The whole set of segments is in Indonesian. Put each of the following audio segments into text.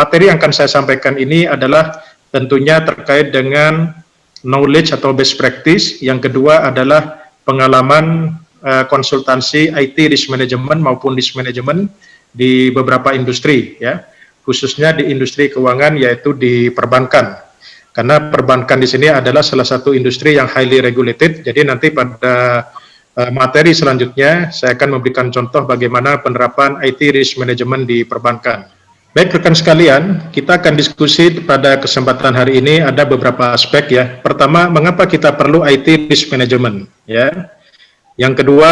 materi yang akan saya sampaikan ini adalah tentunya terkait dengan knowledge atau best practice. Yang kedua adalah pengalaman konsultansi IT risk management maupun risk management di beberapa industri, ya, khususnya di industri keuangan, yaitu di perbankan. Karena perbankan di sini adalah salah satu industri yang highly regulated. Jadi nanti pada materi selanjutnya saya akan memberikan contoh bagaimana penerapan IT risk management di perbankan. Baik rekan sekalian, kita akan diskusi pada kesempatan hari ini ada beberapa aspek, ya. Pertama, mengapa kita perlu IT risk management, ya. Yang kedua,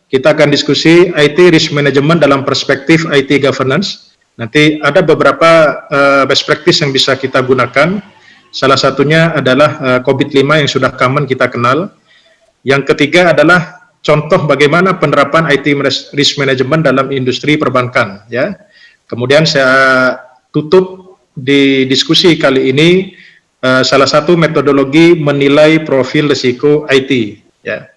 kita akan diskusi IT risk management dalam perspektif IT governance. Nanti ada beberapa best practice yang bisa kita gunakan. Salah satunya adalah COVID-5 yang sudah common kita kenal. Yang ketiga adalah contoh bagaimana penerapan IT risk management dalam industri perbankan, ya. Kemudian saya tutup di diskusi kali ini salah satu metodologi menilai profil risiko IT, ya.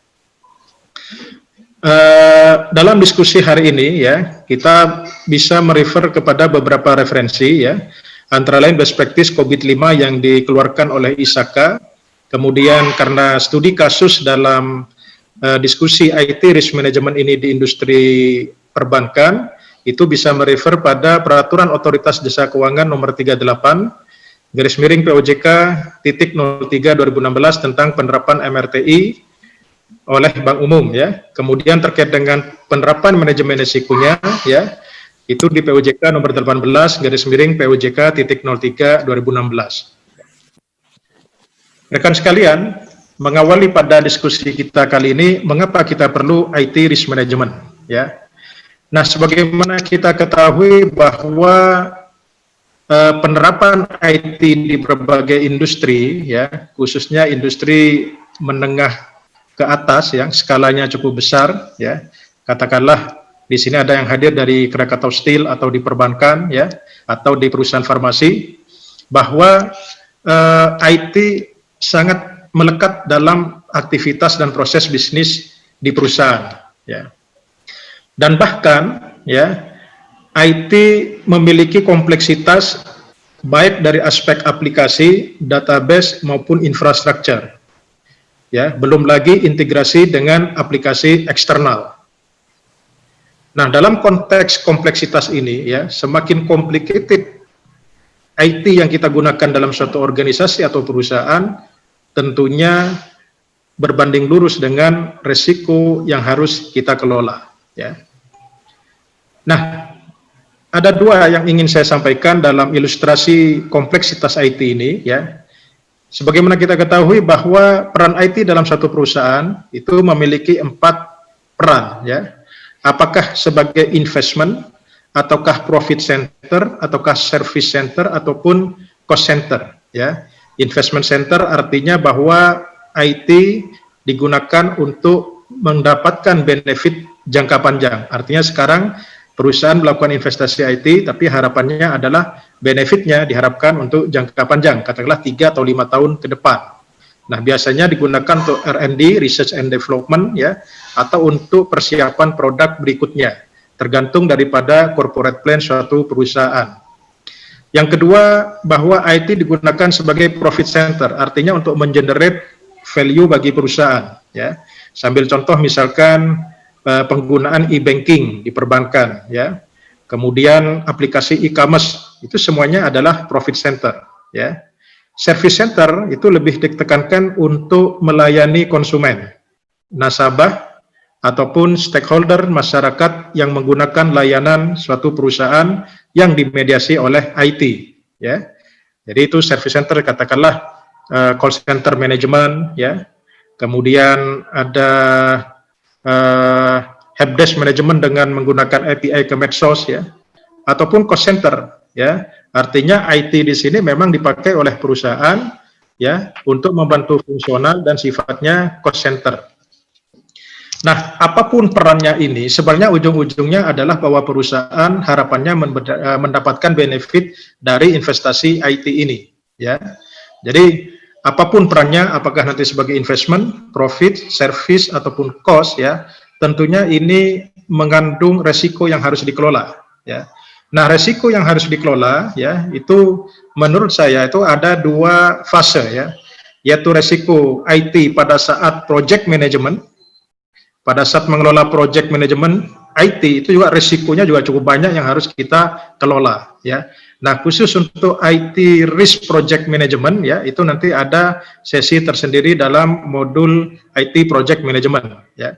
Dalam diskusi hari ini, ya, kita bisa merefer kepada beberapa referensi, ya, antara lain best practice COVID-5 yang dikeluarkan oleh ISAKA. Kemudian karena studi kasus dalam diskusi IT risk management ini di industri perbankan, itu bisa merefer pada Peraturan Otoritas Jasa Keuangan nomor 38/03/POJK.03/2016 tentang penerapan MRTI oleh Bank Umum, ya. Kemudian terkait dengan penerapan manajemen risikonya, ya, itu di POJK nomor 18/POJK.03/2016. Rekan sekalian, mengawali pada diskusi kita kali ini, mengapa kita perlu IT risk management, ya. Nah, sebagaimana kita ketahui bahwa penerapan IT di berbagai industri, ya, khususnya industri menengah ke atas yang skalanya cukup besar, ya. Katakanlah di sini ada yang hadir dari Krakatau Steel atau di perbankan, ya, atau di perusahaan farmasi, bahwa IT sangat melekat dalam aktivitas dan proses bisnis di perusahaan, ya. Dan bahkan, ya, IT memiliki kompleksitas baik dari aspek aplikasi, database maupun infrastruktur, ya, belum lagi integrasi dengan aplikasi eksternal. Nah, dalam konteks kompleksitas ini, ya, semakin complicated IT yang kita gunakan dalam suatu organisasi atau perusahaan, tentunya berbanding lurus dengan risiko yang harus kita kelola, ya. Nah, ada dua yang ingin saya sampaikan dalam ilustrasi kompleksitas IT ini, ya. Sebagaimana kita ketahui bahwa peran IT dalam satu perusahaan itu memiliki 4 peran, ya. Apakah sebagai investment, ataukah profit center, ataukah service center, ataupun cost center, ya. Investment center artinya bahwa IT digunakan untuk mendapatkan benefit jangka panjang. Artinya sekarang perusahaan melakukan investasi IT, tapi harapannya adalah benefitnya diharapkan untuk jangka panjang, katakanlah 3 atau 5 tahun ke depan. Nah, biasanya digunakan untuk R&D, Research and Development, ya, atau untuk persiapan produk berikutnya, tergantung daripada corporate plan suatu perusahaan. Yang kedua, bahwa IT digunakan sebagai profit center, artinya untuk mengenerate value bagi perusahaan, ya. Sambil contoh misalkan penggunaan e-banking di perbankan, ya. Kemudian aplikasi e-commerce, itu semuanya adalah profit center, ya. Service center itu lebih ditekankan untuk melayani konsumen, nasabah, ataupun stakeholder masyarakat yang menggunakan layanan suatu perusahaan yang dimediasi oleh IT, ya. Jadi itu service center, katakanlah call center management, ya. Kemudian ada helpdesk management dengan menggunakan API ke medsos, ya, ataupun cost center, ya. Artinya IT di sini memang dipakai oleh perusahaan, ya, untuk membantu fungsional dan sifatnya cost center. Nah, apapun perannya ini, sebenarnya ujung-ujungnya adalah bahwa perusahaan harapannya mendapatkan benefit dari investasi IT ini, ya. Jadi apapun perannya, apakah nanti sebagai investment, profit, service ataupun cost, ya, tentunya ini mengandung resiko yang harus dikelola, ya. Nah, resiko yang harus dikelola ya itu menurut saya itu ada dua fase ya, yaitu resiko IT pada saat project management. Pada saat mengelola project management IT itu juga resikonya juga cukup banyak yang harus kita kelola ya. Nah, khusus untuk IT risk project management ya, itu nanti ada sesi tersendiri dalam modul IT project management ya.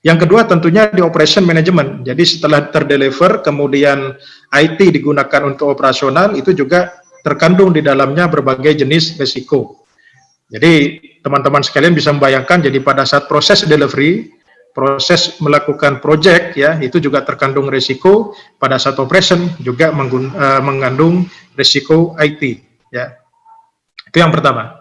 Yang kedua tentunya di operation management. Jadi setelah terdeliver kemudian IT digunakan untuk operasional, itu juga terkandung di dalamnya berbagai jenis risiko. Jadi teman-teman sekalian bisa membayangkan, jadi pada saat proses delivery, proses melakukan project ya, itu juga terkandung risiko. Pada saat operation juga mengandung risiko IT ya. Itu yang pertama.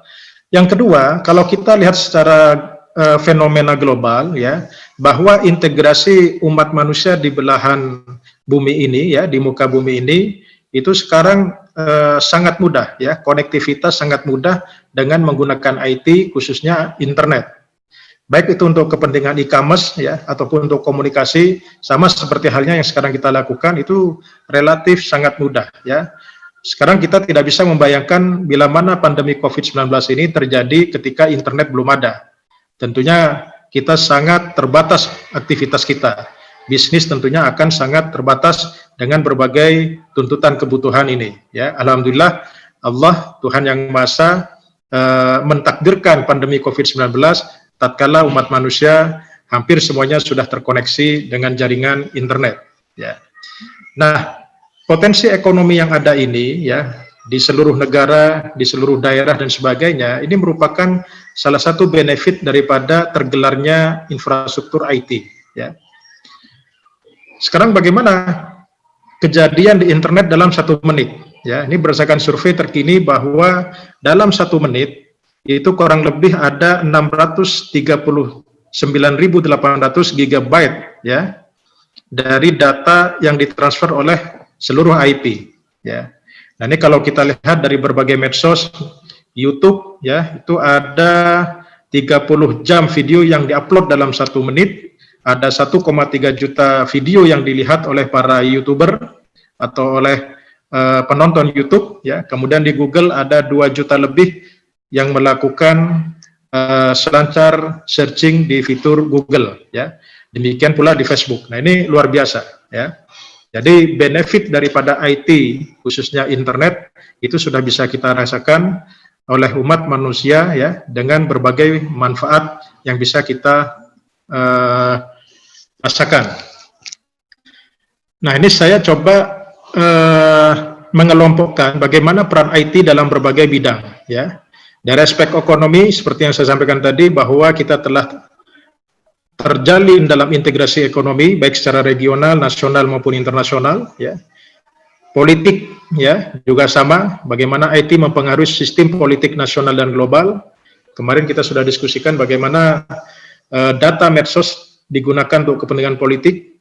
Yang kedua, kalau kita lihat secara fenomena global ya, bahwa integrasi umat manusia di belahan bumi ini ya, di muka bumi ini itu sekarang sangat mudah ya, konektivitas sangat mudah dengan menggunakan IT, khususnya internet. Baik itu untuk kepentingan e-commerce ya, ataupun untuk komunikasi, sama seperti halnya yang sekarang kita lakukan, itu relatif sangat mudah ya. Sekarang kita tidak bisa membayangkan bila mana pandemi COVID-19 ini terjadi ketika internet belum ada. Tentunya kita sangat terbatas aktivitas kita. Bisnis tentunya akan sangat terbatas dengan berbagai tuntutan kebutuhan ini ya. Alhamdulillah, Allah Tuhan yang Maha mentakdirkan pandemi COVID-19 tatkala umat manusia hampir semuanya sudah terkoneksi dengan jaringan internet ya. Nah, potensi ekonomi yang ada ini ya, di seluruh negara, di seluruh daerah dan sebagainya, ini merupakan salah satu benefit daripada tergelarnya infrastruktur IT ya. Sekarang bagaimana kejadian di internet dalam 1 menit ya. Ini berdasarkan survei terkini bahwa dalam 1 menit itu kurang lebih ada 639.800 GB ya dari data yang ditransfer oleh seluruh IP ya. Nah, ini kalau kita lihat dari berbagai medsos, YouTube ya, itu ada 30 jam video yang diupload dalam 1 menit, ada 1,3 juta video yang dilihat oleh para YouTuber atau oleh penonton YouTube ya. Kemudian di Google ada 2 juta lebih yang melakukan selancar searching di fitur Google ya. Demikian pula di Facebook. Nah, ini luar biasa ya. Jadi benefit daripada IT, khususnya internet, itu sudah bisa kita rasakan oleh umat manusia ya, dengan berbagai manfaat yang bisa kita rasakan. Nah, ini saya coba mengelompokkan bagaimana peran IT dalam berbagai bidang ya. Dari aspek ekonomi, seperti yang saya sampaikan tadi, bahwa kita telah terjalin dalam integrasi ekonomi baik secara regional, nasional maupun internasional ya. Politik ya juga sama, bagaimana IT mempengaruhi sistem politik nasional dan global. Kemarin kita sudah diskusikan bagaimana data medsos digunakan untuk kepentingan politik.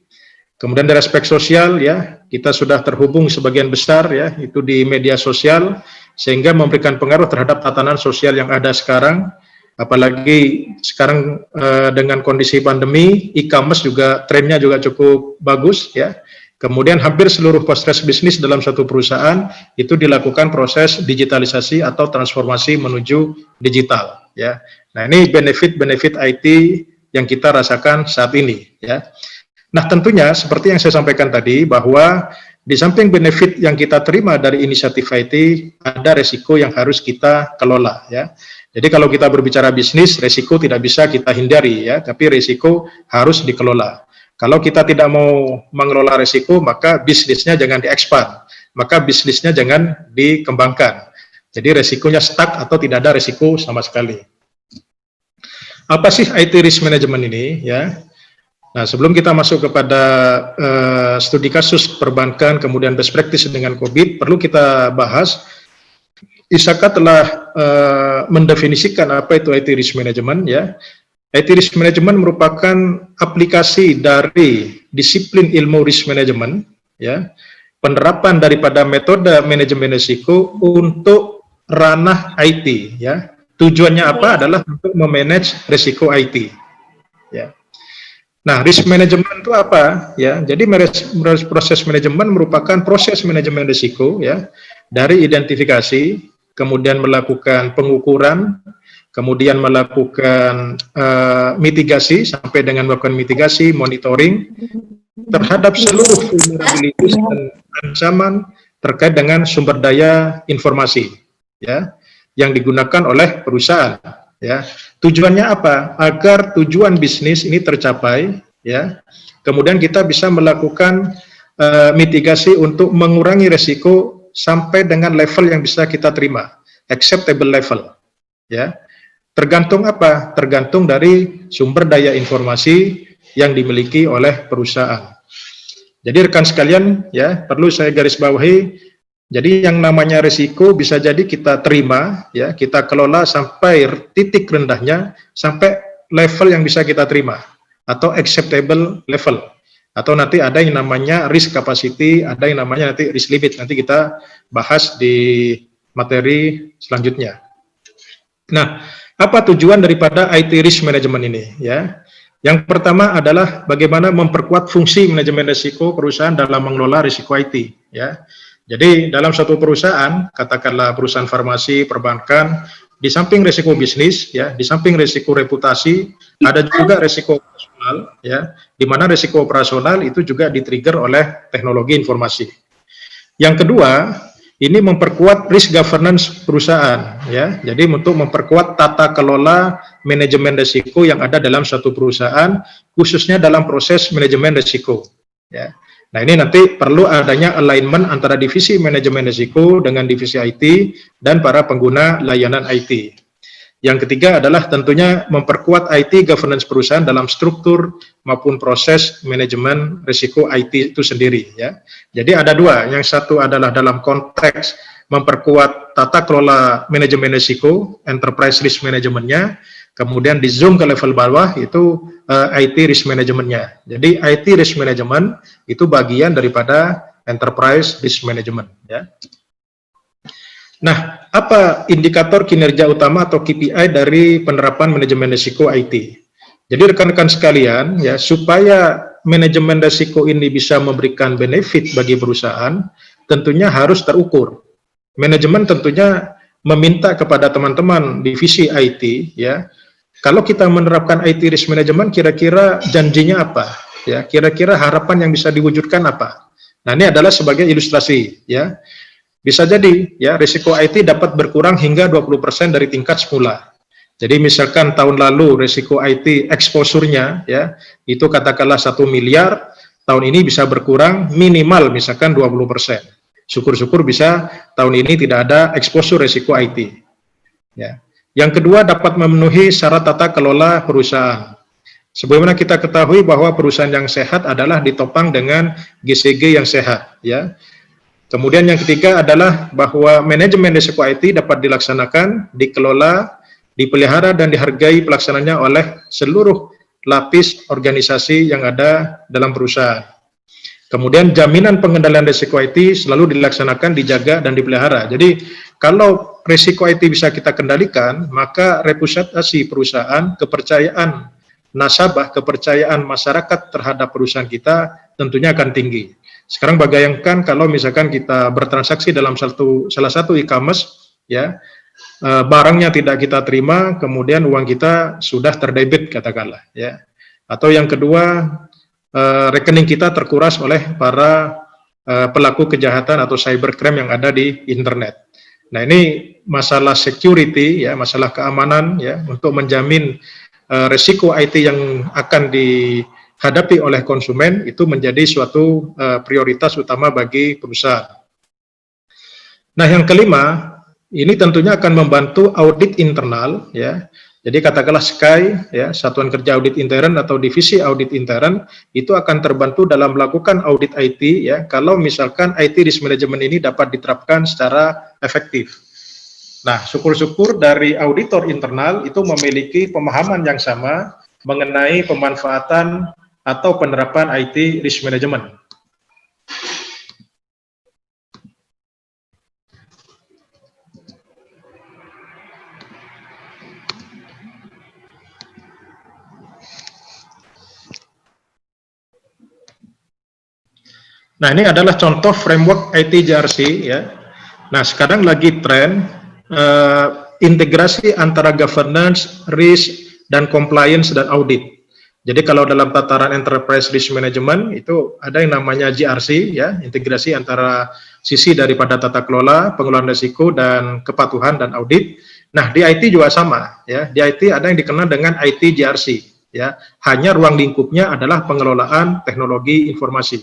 Kemudian dari aspek sosial ya, kita sudah terhubung sebagian besar ya itu di media sosial, sehingga memberikan pengaruh terhadap tatanan sosial yang ada sekarang. Apalagi sekarang dengan kondisi pandemi, e-commerce juga trennya juga cukup bagus ya. Kemudian hampir seluruh proses bisnis dalam satu perusahaan itu dilakukan proses digitalisasi atau transformasi menuju digital ya. Nah, ini benefit-benefit IT yang kita rasakan saat ini ya. Nah, tentunya seperti yang saya sampaikan tadi, bahwa di samping benefit yang kita terima dari inisiatif IT, ada resiko yang harus kita kelola ya. Jadi kalau kita berbicara bisnis, resiko tidak bisa kita hindari ya, tapi resiko harus dikelola. Kalau kita tidak mau mengelola resiko, maka bisnisnya jangan diekspand, maka bisnisnya jangan dikembangkan. Jadi resikonya stuck atau tidak ada resiko sama sekali. Apa sih IT risk management ini ya? Nah, sebelum kita masuk kepada studi kasus perbankan, kemudian best practice dengan COVID, perlu kita bahas, ISAKA telah mendefinisikan apa itu IT risk management ya. IT risk management merupakan aplikasi dari disiplin ilmu risk management ya, penerapan daripada metode manajemen risiko untuk ranah IT ya. Tujuannya apa? Adalah untuk memanage risiko IT ya. Nah, risk management itu apa? Ya, jadi proses manajemen merupakan proses manajemen risiko ya, dari identifikasi, kemudian melakukan pengukuran, kemudian melakukan mitigasi sampai dengan melakukan mitigasi, monitoring terhadap seluruh vulnerabilities dan ancaman terkait dengan sumber daya informasi ya yang digunakan oleh perusahaan ya. Tujuannya apa? Agar tujuan bisnis ini tercapai ya. Kemudian kita bisa melakukan mitigasi untuk mengurangi resiko sampai dengan level yang bisa kita terima, acceptable level ya. Tergantung apa? Tergantung dari sumber daya informasi yang dimiliki oleh perusahaan. Jadi rekan sekalian ya, perlu saya garis bawahi, jadi yang namanya risiko bisa jadi kita terima ya, kita kelola sampai titik rendahnya, sampai level yang bisa kita terima atau acceptable level. Atau nanti ada yang namanya risk capacity, ada yang namanya nanti risk limit. Nanti kita bahas di materi selanjutnya. Nah, apa tujuan daripada IT risk management ini ya? Yang pertama adalah bagaimana memperkuat fungsi manajemen risiko perusahaan dalam mengelola risiko IT ya. Jadi dalam suatu perusahaan, katakanlah perusahaan farmasi, perbankan, di samping risiko bisnis ya, di samping risiko reputasi, ada juga risiko operasional ya, di mana risiko operasional itu juga di-trigger oleh teknologi informasi. Yang kedua, ini memperkuat risk governance perusahaan ya. Jadi untuk memperkuat tata kelola manajemen risiko yang ada dalam suatu perusahaan, khususnya dalam proses manajemen risiko ya. Nah, ini nanti perlu adanya alignment antara divisi manajemen risiko dengan divisi IT dan para pengguna layanan IT. Yang ketiga adalah tentunya memperkuat IT governance perusahaan dalam struktur maupun proses manajemen risiko IT itu sendiri ya. Jadi ada dua, yang satu adalah dalam konteks memperkuat tata kelola manajemen risiko, enterprise risk manajemennya, kemudian di zoom ke level bawah itu IT risk manajemennya. Jadi IT risk management itu bagian daripada enterprise risk management ya. Nah, apa indikator kinerja utama atau KPI dari penerapan manajemen risiko IT? Jadi rekan-rekan sekalian, ya supaya manajemen risiko ini bisa memberikan benefit bagi perusahaan, tentunya harus terukur. Manajemen tentunya meminta kepada teman-teman divisi IT, ya, kalau kita menerapkan IT risk management, kira-kira janjinya apa? Ya, kira-kira harapan yang bisa diwujudkan apa? Nah, ini adalah sebagai ilustrasi, ya. Bisa jadi ya risiko IT dapat berkurang hingga 20% dari tingkat semula. Jadi misalkan tahun lalu risiko IT exposure-nya ya itu katakanlah 1 miliar, tahun ini bisa berkurang minimal misalkan 20%. Syukur-syukur bisa tahun ini tidak ada exposure risiko IT. Ya. Yang kedua dapat memenuhi syarat tata kelola perusahaan. Sebagaimana kita ketahui bahwa perusahaan yang sehat adalah ditopang dengan GCG yang sehat ya. Kemudian yang ketiga adalah bahwa manajemen risiko IT dapat dilaksanakan, dikelola, dipelihara, dan dihargai pelaksananya oleh seluruh lapis organisasi yang ada dalam perusahaan. Kemudian jaminan pengendalian risiko IT selalu dilaksanakan, dijaga, dan dipelihara. Jadi kalau risiko IT bisa kita kendalikan, maka reputasi perusahaan, kepercayaan nasabah, kepercayaan masyarakat terhadap perusahaan kita tentunya akan tinggi. Sekarang bayangkan kalau misalkan kita bertransaksi dalam salah satu e-commerce, ya barangnya tidak kita terima, kemudian uang kita sudah terdebit katakanlah, ya. Atau yang kedua, rekening kita terkuras oleh para pelaku kejahatan atau cybercrime yang ada di internet. Nah ini masalah security, ya, masalah keamanan, ya, untuk menjamin resiko IT yang akan dihadapi oleh konsumen itu menjadi suatu prioritas utama bagi perusahaan. Nah, yang kelima, ini tentunya akan membantu audit internal, ya. Jadi katakanlah SKY, ya, Satuan Kerja Audit Intern atau Divisi Audit Intern, itu akan terbantu dalam melakukan audit IT, ya, kalau misalkan IT risk management ini dapat diterapkan secara efektif. Nah, syukur-syukur dari auditor internal itu memiliki pemahaman yang sama mengenai pemanfaatan atau penerapan IT risk management. Nah, ini adalah contoh framework IT JRC ya. Nah, sekarang lagi tren integrasi antara governance, risk, dan compliance dan audit. Jadi kalau dalam tataran enterprise risk management itu ada yang namanya GRC ya, integrasi antara sisi daripada tata kelola, pengelolaan risiko dan kepatuhan dan audit. Nah, di IT juga sama ya. Di IT ada yang dikenal dengan IT GRC ya. Hanya ruang lingkupnya adalah pengelolaan teknologi informasi.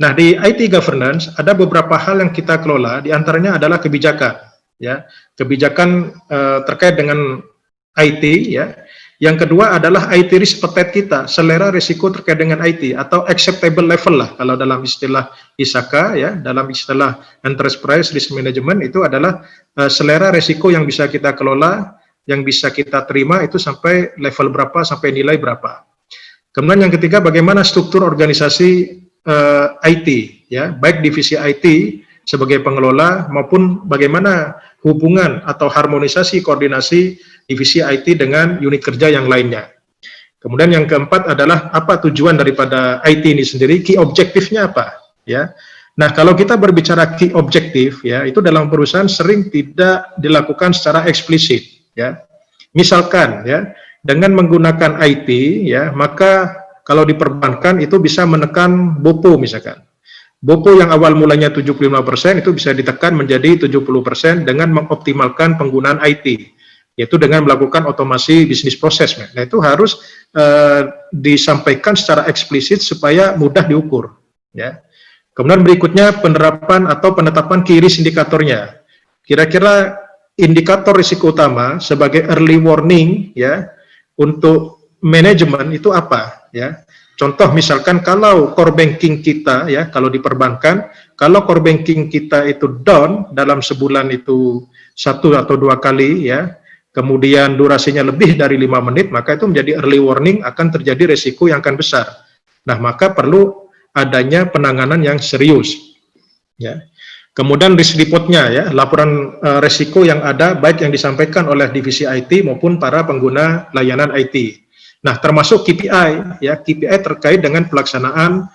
Nah, di IT governance ada beberapa hal yang kita kelola, di antaranya adalah kebijakan ya. Kebijakan terkait dengan IT ya. Yang kedua adalah IT risk appetite kita, selera risiko terkait dengan IT atau acceptable level lah kalau dalam istilah ISAKA ya, dalam istilah enterprise risk management itu adalah selera risiko yang bisa kita kelola, yang bisa kita terima itu sampai level berapa, sampai nilai berapa. Kemudian yang ketiga bagaimana struktur organisasi IT ya, baik divisi IT sebagai pengelola maupun bagaimana hubungan atau harmonisasi koordinasi divisi IT dengan unit kerja yang lainnya. Kemudian yang keempat adalah apa tujuan daripada IT ini sendiri, key objektifnya apa ya. Nah, kalau kita berbicara key objektif ya, itu dalam perusahaan sering tidak dilakukan secara eksplisit ya. Misalkan ya, dengan menggunakan IT ya, maka kalau di perbankan itu bisa menekan BOPO misalkan. BOPO yang awal mulanya 75% itu bisa ditekan menjadi 70% dengan mengoptimalkan penggunaan IT. Yaitu dengan melakukan otomasi bisnis proses. Nah, itu harus disampaikan secara eksplisit supaya mudah diukur. Ya. Kemudian berikutnya penerapan atau penetapan key risk indikatornya. Kira-kira indikator risiko utama sebagai early warning ya untuk manajemen itu apa? Ya. Contoh misalkan kalau core banking kita ya, kalau di perbankan, kalau core banking kita itu down dalam sebulan itu 1 atau 2 kali ya, kemudian durasinya lebih dari 5 menit, maka itu menjadi early warning akan terjadi resiko yang akan besar. Nah, maka perlu adanya penanganan yang serius. Ya. Kemudian risk reportnya ya, laporan resiko yang ada baik yang disampaikan oleh divisi IT maupun para pengguna layanan IT. Nah, termasuk KPI ya, KPI terkait dengan pelaksanaan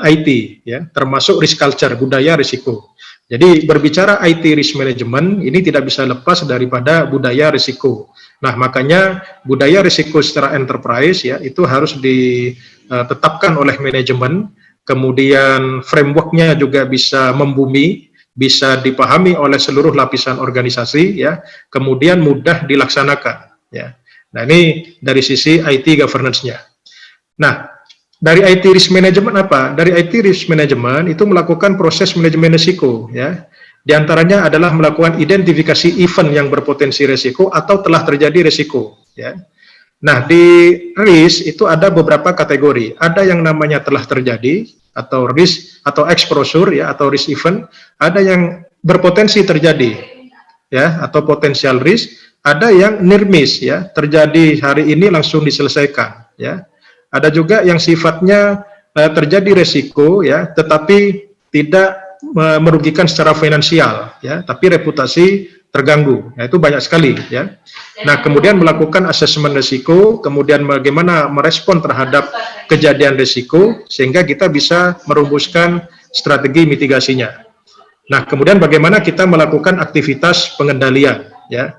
IT ya, termasuk risk culture, budaya risiko. Jadi berbicara IT risk management ini tidak bisa lepas daripada budaya risiko. Nah, makanya budaya risiko secara enterprise ya itu harus ditetapkan oleh manajemen, kemudian frameworknya juga bisa membumi, bisa dipahami oleh seluruh lapisan organisasi ya, kemudian mudah dilaksanakan ya. Nah, ini dari sisi IT governance-nya. Nah, dari IT risk management apa? Dari IT risk management itu melakukan proses manajemen risiko ya. Di antaranya adalah melakukan identifikasi event yang berpotensi risiko atau telah terjadi risiko ya. Nah, di risk itu ada beberapa kategori. Ada yang namanya telah terjadi atau risk atau exposure ya atau risk event, ada yang berpotensi terjadi ya atau potensial risk, ada yang near miss ya, terjadi hari ini langsung diselesaikan ya. Ada juga yang sifatnya terjadi resiko ya, tetapi tidak merugikan secara finansial ya, tapi reputasi terganggu. Nah, itu banyak sekali ya. Nah, kemudian melakukan asesmen risiko, kemudian bagaimana merespon terhadap kejadian risiko sehingga kita bisa merumuskan strategi mitigasinya. Nah, kemudian bagaimana kita melakukan aktivitas pengendalian ya.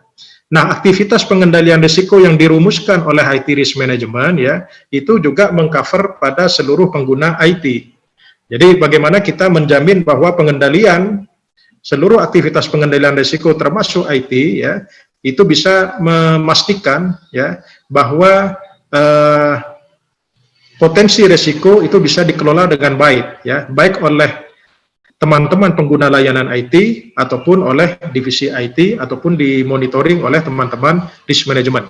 Nah, aktivitas pengendalian risiko yang dirumuskan oleh IT risk management ya, itu juga mengcover pada seluruh pengguna IT. Jadi bagaimana kita menjamin bahwa pengendalian seluruh aktivitas pengendalian risiko termasuk IT ya, itu bisa memastikan ya bahwa potensi risiko itu bisa dikelola dengan baik ya, baik oleh teman-teman pengguna layanan IT ataupun oleh divisi IT ataupun dimonitoring oleh teman-teman risk management.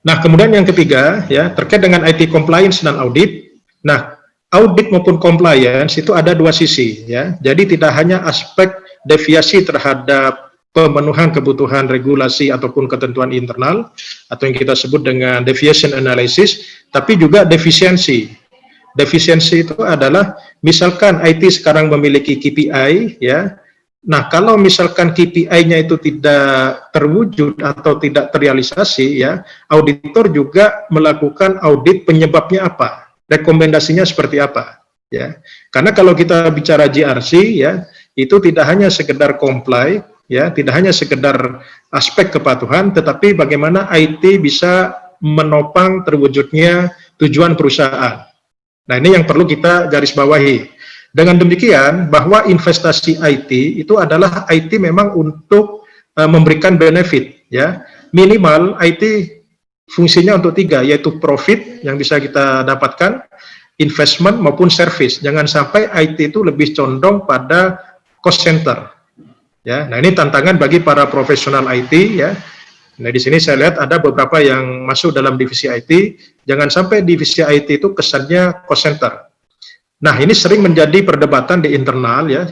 Nah, kemudian yang ketiga ya terkait dengan IT compliance dan audit. Nah, audit maupun compliance itu ada dua sisi ya. Jadi tidak hanya aspek deviasi terhadap pemenuhan kebutuhan regulasi ataupun ketentuan internal atau yang kita sebut dengan deviation analysis, tapi juga defisiensi. Defisiensi itu adalah misalkan IT sekarang memiliki KPI ya. Nah, kalau misalkan KPI-nya itu tidak terwujud atau tidak terrealisasi ya, auditor juga melakukan audit penyebabnya apa, rekomendasinya seperti apa. ya. Karena kalau kita bicara GRC ya, itu tidak hanya sekedar comply ya, tidak hanya sekedar aspek kepatuhan, tetapi bagaimana IT bisa menopang terwujudnya tujuan perusahaan. Nah, ini yang perlu kita garis bawahi. Dengan demikian, bahwa investasi IT itu adalah IT memang untuk memberikan benefit, ya. Minimal IT fungsinya untuk 3, yaitu profit yang bisa kita dapatkan, investment maupun service. Jangan sampai IT itu lebih condong pada cost center. Ya, nah ini tantangan bagi para profesional IT, ya. Nah, di sini saya lihat ada beberapa yang masuk dalam divisi IT. Jangan sampai divisi IT itu kesannya cost center. Nah, ini sering menjadi perdebatan di internal, ya.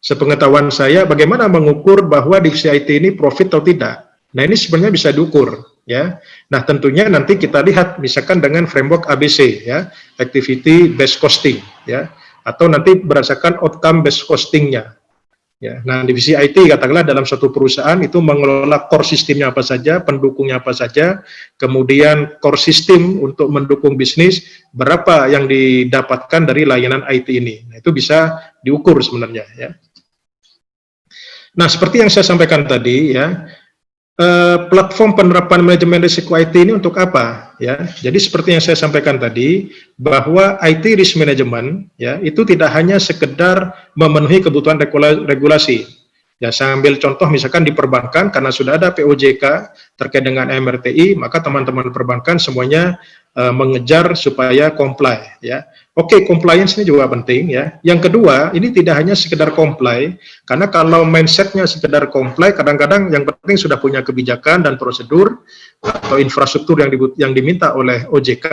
Sepengetahuan saya, bagaimana mengukur bahwa divisi IT ini profit atau tidak. Nah, ini sebenarnya bisa diukur, ya. Nah, tentunya nanti kita lihat misalkan dengan framework ABC, ya, activity based costing, ya, atau nanti berdasarkan outcome based costingnya. Ya, nah, divisi IT katakanlah dalam suatu perusahaan itu mengelola core sistemnya apa saja, pendukungnya apa saja, kemudian core system untuk mendukung bisnis, berapa yang didapatkan dari layanan IT ini. Nah, itu bisa diukur sebenarnya, ya. Nah, seperti yang saya sampaikan tadi, ya, platform penerapan manajemen risiko IT ini untuk apa, ya? Jadi seperti yang saya sampaikan tadi, bahwa IT risk management, ya, itu tidak hanya sekedar memenuhi kebutuhan regulasi. Ya, saya ambil contoh misalkan di perbankan, karena sudah ada POJK terkait dengan MRTI, maka teman-teman perbankan semuanya mengejar supaya comply, ya. Oke, compliance ini juga penting, ya. Yang kedua, ini tidak hanya sekedar comply, karena kalau mindsetnya sekedar comply, kadang-kadang yang penting sudah punya kebijakan dan prosedur atau infrastruktur yang diminta oleh OJK.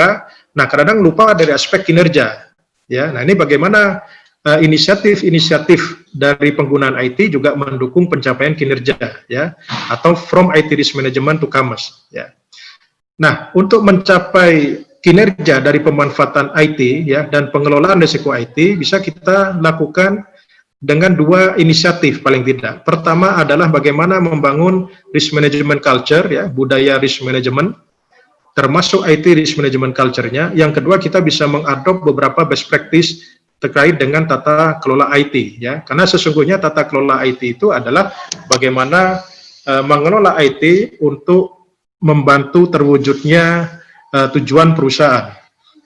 Nah, kadang-kadang lupa dari aspek kinerja, ya. Nah, ini bagaimana inisiatif-inisiatif dari penggunaan IT juga mendukung pencapaian kinerja, ya, atau from IT risk management to commerce, ya. Nah, untuk mencapai kinerja dari pemanfaatan IT, ya, dan pengelolaan risiko IT bisa kita lakukan dengan 2 inisiatif paling tidak. Pertama adalah bagaimana membangun risk management culture, ya, budaya risk management, termasuk IT risk management culture-nya. Yang kedua, kita bisa mengadop beberapa best practice terkait dengan tata kelola IT, ya. Karena sesungguhnya tata kelola IT itu adalah bagaimana mengelola IT untuk membantu terwujudnya tujuan perusahaan.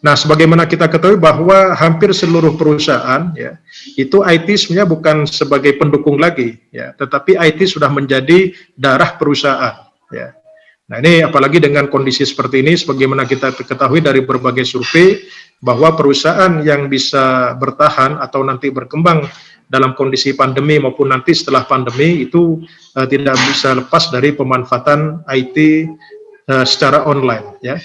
Nah, sebagaimana kita ketahui bahwa hampir seluruh perusahaan, ya, itu IT sebenarnya bukan sebagai pendukung lagi, ya, tetapi IT sudah menjadi darah perusahaan, ya. Nah, ini apalagi dengan kondisi seperti ini, sebagaimana kita ketahui dari berbagai survei, bahwa perusahaan yang bisa bertahan atau nanti berkembang dalam kondisi pandemi maupun nanti setelah pandemi itu tidak bisa lepas dari pemanfaatan IT secara online, ya.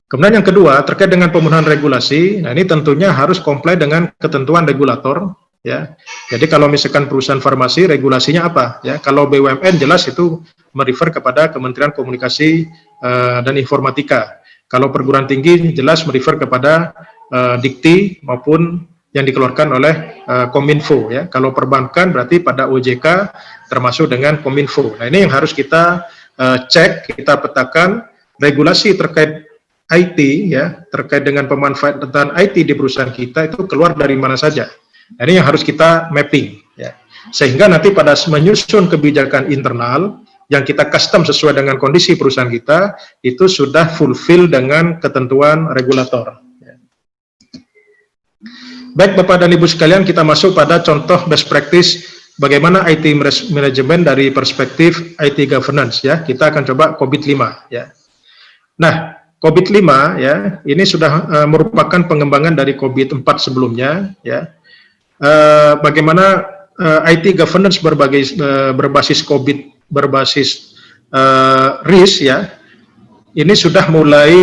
Kemudian yang kedua terkait dengan pemenuhan regulasi. Nah, ini tentunya harus comply dengan ketentuan regulator, ya. Jadi kalau misalkan perusahaan farmasi, regulasinya apa, ya? Kalau BUMN jelas itu merefer kepada Kementerian Komunikasi dan Informatika. Kalau perguruan tinggi jelas merefer kepada Dikti maupun yang dikeluarkan oleh Kominfo, ya. Kalau perbankan berarti pada OJK termasuk dengan Kominfo. Nah, ini yang harus kita cek, kita petakan regulasi terkait IT, ya, terkait dengan pemanfaatan IT di perusahaan kita itu keluar dari mana saja. Nah, ini yang harus kita mapping, ya. Sehingga nanti pada menyusun kebijakan internal yang kita custom sesuai dengan kondisi perusahaan kita, itu sudah fulfill dengan ketentuan regulator. Baik Bapak dan Ibu sekalian, kita masuk pada contoh best practice bagaimana IT manajemen dari perspektif IT governance, ya. Kita akan coba COVID-5, ya. Nah, COVID-5, ya, ini sudah merupakan pengembangan dari COVID-4 sebelumnya, ya. Bagaimana IT governance berbasis COVID, berbasis risk, ya, ini sudah mulai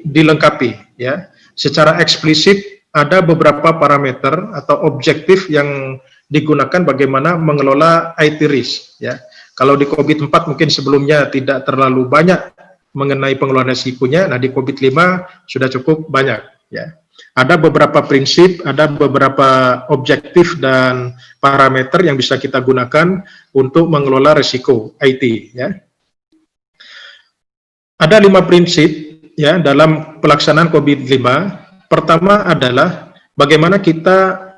dilengkapi, ya. Secara eksplisit ada beberapa parameter atau objektif yang digunakan bagaimana mengelola IT risk, ya. Kalau di COVID-4 mungkin sebelumnya tidak terlalu banyak mengenai pengelolaan risikonya, nah di COVID-5 sudah cukup banyak, ya. Ada beberapa prinsip, ada beberapa objektif dan parameter yang bisa kita gunakan untuk mengelola risiko IT, ya. Ada 5 prinsip, ya, dalam pelaksanaan COVID-5. Pertama adalah bagaimana kita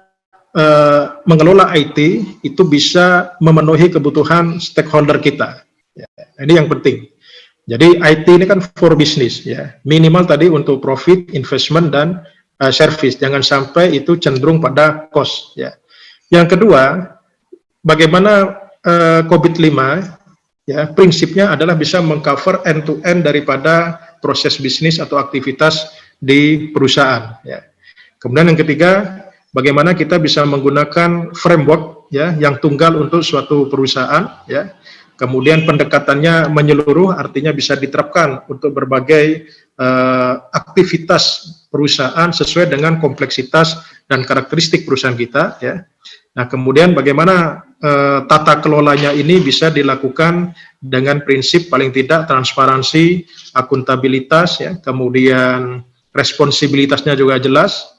mengelola IT itu bisa memenuhi kebutuhan stakeholder kita. Ya, ini yang penting. Jadi IT ini kan for business, ya, minimal tadi untuk profit, investment, dan service. Jangan sampai itu cenderung pada cost. Ya. Yang kedua, bagaimana COVID-5, ya, prinsipnya adalah bisa mengcover end-to-end daripada proses bisnis atau aktivitas di perusahaan. Ya. Kemudian yang ketiga, bagaimana kita bisa menggunakan framework, ya, yang tunggal untuk suatu perusahaan, ya. Kemudian pendekatannya menyeluruh, artinya bisa diterapkan untuk berbagai aktivitas perusahaan sesuai dengan kompleksitas dan karakteristik perusahaan kita, ya. Nah, kemudian bagaimana tata kelolanya ini bisa dilakukan dengan prinsip paling tidak transparansi, akuntabilitas, ya, kemudian responsibilitasnya juga jelas,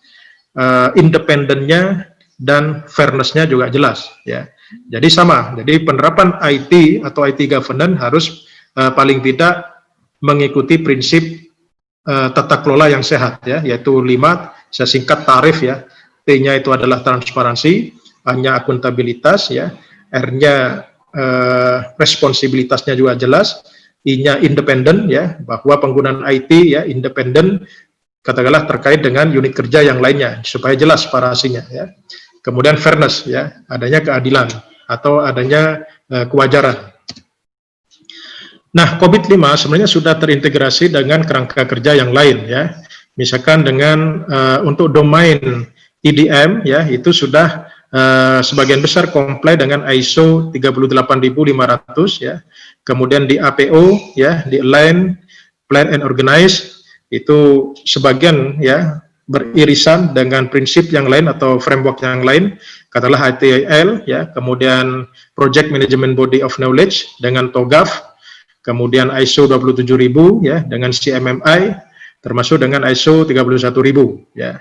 independennya dan fairness-nya juga jelas, ya. Jadi sama, jadi penerapan IT atau IT governance harus paling tidak mengikuti prinsip tata kelola yang sehat, ya, yaitu 5, saya singkat tarif, ya. T-nya itu adalah transparansi, A-nya akuntabilitas, ya, R-nya responsibilitasnya juga jelas, I-nya independen, ya, bahwa penggunaan IT, ya, independen, katakanlah terkait dengan unit kerja yang lainnya supaya jelas separasinya, ya. Kemudian fairness, ya, adanya keadilan atau adanya kewajaran. Nah, COVID-5 sebenarnya sudah terintegrasi dengan kerangka kerja yang lain, ya. Misalkan dengan untuk domain IDM, ya, itu sudah sebagian besar comply dengan ISO 38500, ya. Kemudian di APO, ya, di Align, Plan and Organize, itu sebagian, ya, beririsan dengan prinsip yang lain atau framework yang lain, katakanlah ITIL, ya, kemudian Project Management Body of Knowledge dengan TOGAF, kemudian ISO 27000, ya, dengan CMMI, termasuk dengan ISO 31000, ya.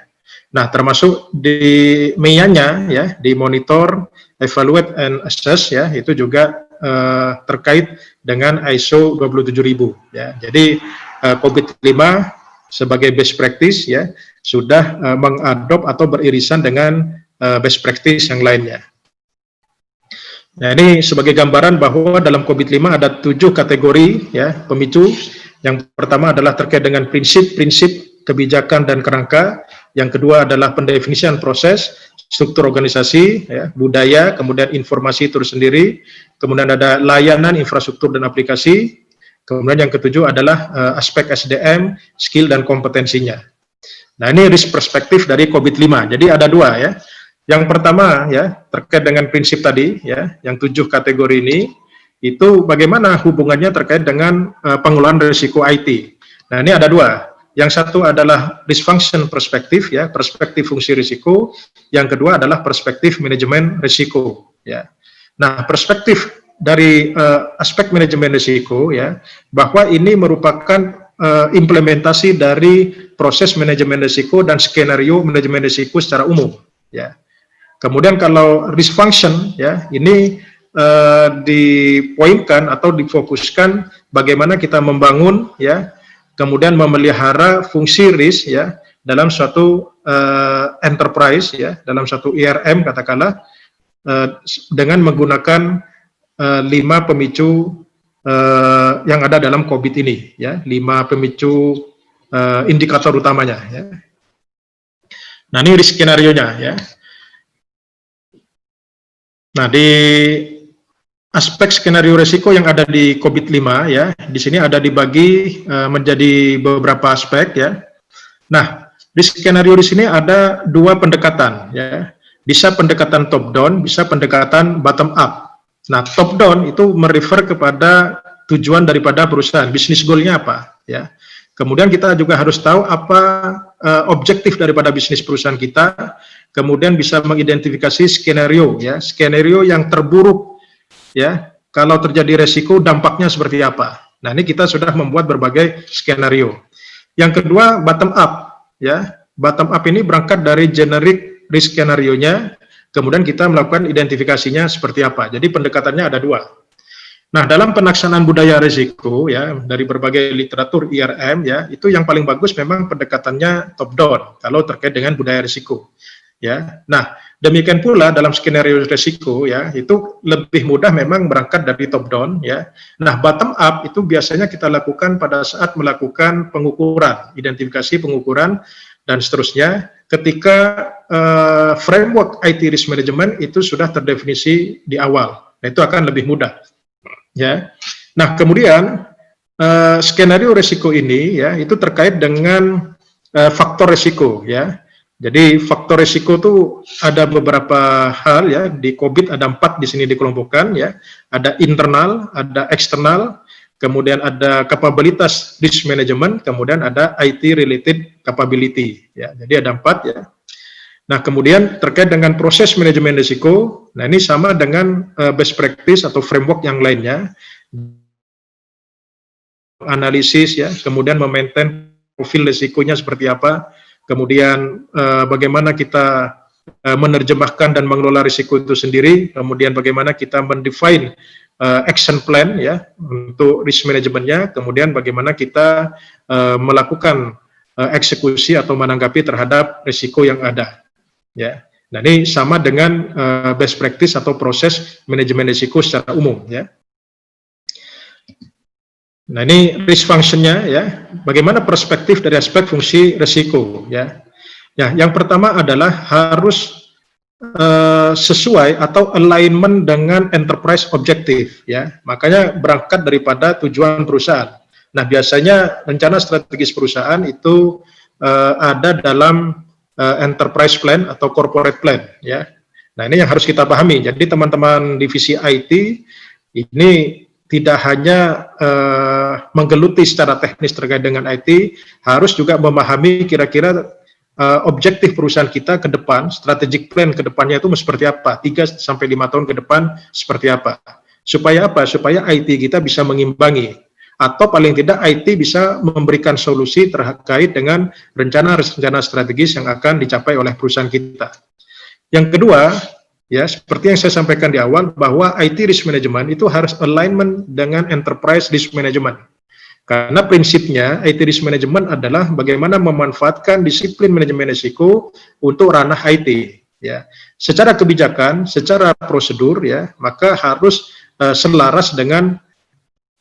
Nah, termasuk di MEA-nya, ya, di monitor, evaluate and assess, ya, itu juga terkait dengan ISO 27000, ya. Jadi COVID-5 sebagai best practice, ya, sudah mengadop atau beririsan dengan best practice yang lainnya. Nah, ini sebagai gambaran bahwa dalam COVID-5 ada 7 kategori, ya, pemicu. Yang pertama adalah terkait dengan prinsip-prinsip kebijakan dan kerangka. Yang kedua adalah pendefinisian proses, struktur organisasi, ya, budaya, kemudian informasi itu sendiri, kemudian ada layanan, infrastruktur, dan aplikasi. Kemudian yang ketujuh adalah aspek SDM, skill dan kompetensinya. Nah, ini risk perspektif dari COVID-5. Jadi ada 2, ya. Yang pertama, ya, terkait dengan prinsip tadi, ya, yang 7 kategori ini, itu bagaimana hubungannya terkait dengan pengelolaan risiko IT. Nah, ini ada 2. Yang satu adalah risk function perspektif, ya, perspektif fungsi risiko. Yang kedua adalah perspektif manajemen risiko, ya. Nah, perspektif dari aspek manajemen risiko, ya, bahwa ini merupakan implementasi dari proses manajemen risiko dan skenario manajemen risiko secara umum, ya. Kemudian kalau risk function, ya, ini dipoinkan atau difokuskan bagaimana kita membangun, ya, kemudian memelihara fungsi risk, ya, dalam suatu enterprise, ya, dalam suatu IRM katakanlah, dengan menggunakan 5 pemicu yang ada dalam COVID ini, ya, 5 pemicu indikator utamanya, ya. Nah, ini risk skenario-nya, ya. Nah, di aspek skenario risiko yang ada di COVID-5, ya, di sini ada dibagi menjadi beberapa aspek, ya. Nah, di skenario di sini ada 2 pendekatan, ya. Bisa pendekatan top down, bisa pendekatan bottom up. Nah, top down itu merefer kepada tujuan daripada perusahaan, bisnis goal-nya apa, ya. Kemudian kita juga harus tahu apa objektif daripada bisnis perusahaan kita, kemudian bisa mengidentifikasi skenario, ya, skenario yang terburuk, ya, kalau terjadi resiko dampaknya seperti apa. Nah, ini kita sudah membuat berbagai skenario. Yang kedua, bottom up, ya. Bottom up ini berangkat dari generic risk skenario-nya, kemudian kita melakukan identifikasinya seperti apa. Jadi pendekatannya ada 2. Nah, dalam pelaksanaan budaya risiko ya dari berbagai literatur IRM ya, itu yang paling bagus memang pendekatannya top down kalau terkait dengan budaya risiko. Ya. Nah, demikian pula dalam skenario risiko ya, itu lebih mudah memang berangkat dari top down ya. Nah, bottom up itu biasanya kita lakukan pada saat melakukan pengukuran, identifikasi pengukuran dan seterusnya ketika framework IT risk management itu sudah terdefinisi di awal. Nah, itu akan lebih mudah. Ya, nah kemudian skenario risiko ini ya itu terkait dengan faktor risiko ya. Jadi faktor risiko itu ada beberapa hal ya, di COVID ada 4 di sini dikelompokkan ya. Ada internal, ada eksternal, kemudian ada kapabilitas risk management, kemudian ada IT related capability ya. Jadi ada 4 ya. Nah, kemudian terkait dengan proses manajemen risiko, nah ini sama dengan best practice atau framework yang lainnya, analisis ya, kemudian memaintain profil risikonya seperti apa, kemudian bagaimana kita menerjemahkan dan mengelola risiko itu sendiri, kemudian bagaimana kita mendefine action plan ya untuk risk manajemennya, kemudian bagaimana kita melakukan eksekusi atau menanggapi terhadap risiko yang ada. Ya, nah ini sama dengan best practice atau proses manajemen risiko secara umum ya. Nah ini risk functionnya ya, bagaimana perspektif dari aspek fungsi risiko ya. Ya, yang pertama adalah harus sesuai atau alignment dengan enterprise objektif ya. Makanya berangkat daripada tujuan perusahaan. Nah biasanya rencana strategis perusahaan itu ada dalam enterprise plan atau corporate plan ya. Nah ini yang harus kita pahami. Jadi teman-teman divisi IT ini tidak hanya menggeluti secara teknis terkait dengan IT, harus juga memahami kira-kira objektif perusahaan kita ke depan, strategic plan ke depannya itu seperti apa, 3 sampai 5 tahun ke depan seperti apa. Supaya apa? Supaya IT kita bisa mengimbangi, atau paling tidak IT bisa memberikan solusi terkait dengan rencana-rencana strategis yang akan dicapai oleh perusahaan kita. Yang kedua, ya seperti yang saya sampaikan di awal, bahwa IT risk management itu harus alignment dengan enterprise risk management. Karena prinsipnya IT risk management adalah bagaimana memanfaatkan disiplin manajemen risiko untuk ranah IT. Ya, secara kebijakan, secara prosedur, ya maka harus selaras dengan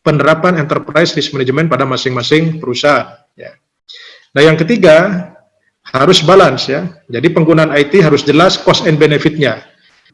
penerapan enterprise risk management pada masing-masing perusahaan. Ya. Nah, yang ketiga harus balance ya. Jadi penggunaan IT harus jelas cost and benefit-nya.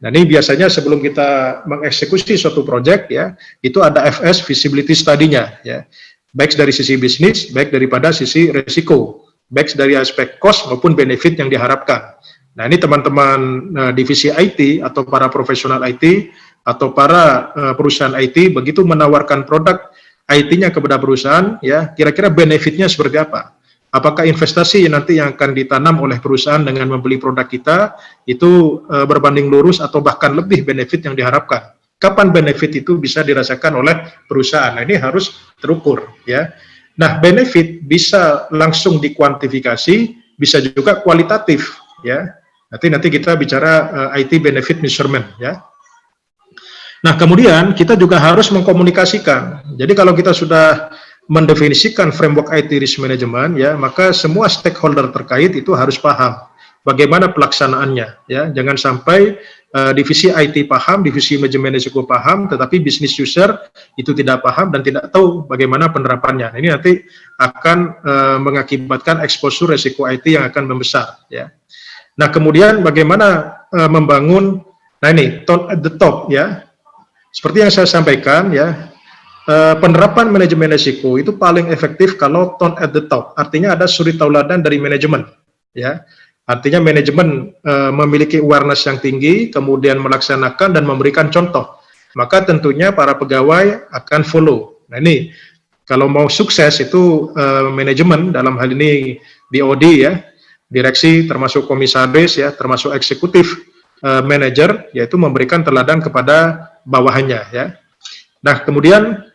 Nah, ini biasanya sebelum kita mengeksekusi suatu project ya, itu ada FS visibility study-nya ya. Baik dari sisi bisnis, baik daripada sisi risiko, baik dari aspek cost maupun benefit yang diharapkan. Nah, ini teman-teman divisi IT atau para profesional IT atau para perusahaan IT begitu menawarkan produk IT-nya kepada perusahaan, ya kira-kira benefitnya seperti apa? Apakah investasi nanti yang akan ditanam oleh perusahaan dengan membeli produk kita itu berbanding lurus atau bahkan lebih benefit yang diharapkan? Kapan benefit itu bisa dirasakan oleh perusahaan? Nah, ini harus terukur, ya. Nah, benefit bisa langsung dikuantifikasi, bisa juga kualitatif, ya. Nanti kita bicara IT benefit measurement, ya. Nah, kemudian kita juga harus mengkomunikasikan. Jadi kalau kita sudah mendefinisikan framework IT risk management, ya, maka semua stakeholder terkait itu harus paham bagaimana pelaksanaannya. Ya, jangan sampai divisi IT paham, divisi manajemen risiko paham, tetapi business user itu tidak paham dan tidak tahu bagaimana penerapannya. Nah, ini nanti akan mengakibatkan exposure risiko IT yang akan membesar. Ya. Nah, kemudian bagaimana membangun, nah ini tone at the top, ya. Seperti yang saya sampaikan, ya, penerapan manajemen risiko itu paling efektif kalau tone at the top. Artinya ada suri tauladan dari manajemen, ya. Artinya manajemen memiliki awareness yang tinggi, kemudian melaksanakan dan memberikan contoh. Maka tentunya para pegawai akan follow. Nah ini kalau mau sukses itu manajemen dalam hal ini BOD, ya, direksi termasuk komisaris, ya, termasuk eksekutif manajer, yaitu memberikan teladan kepada bawahannya, ya. Nah, kemudian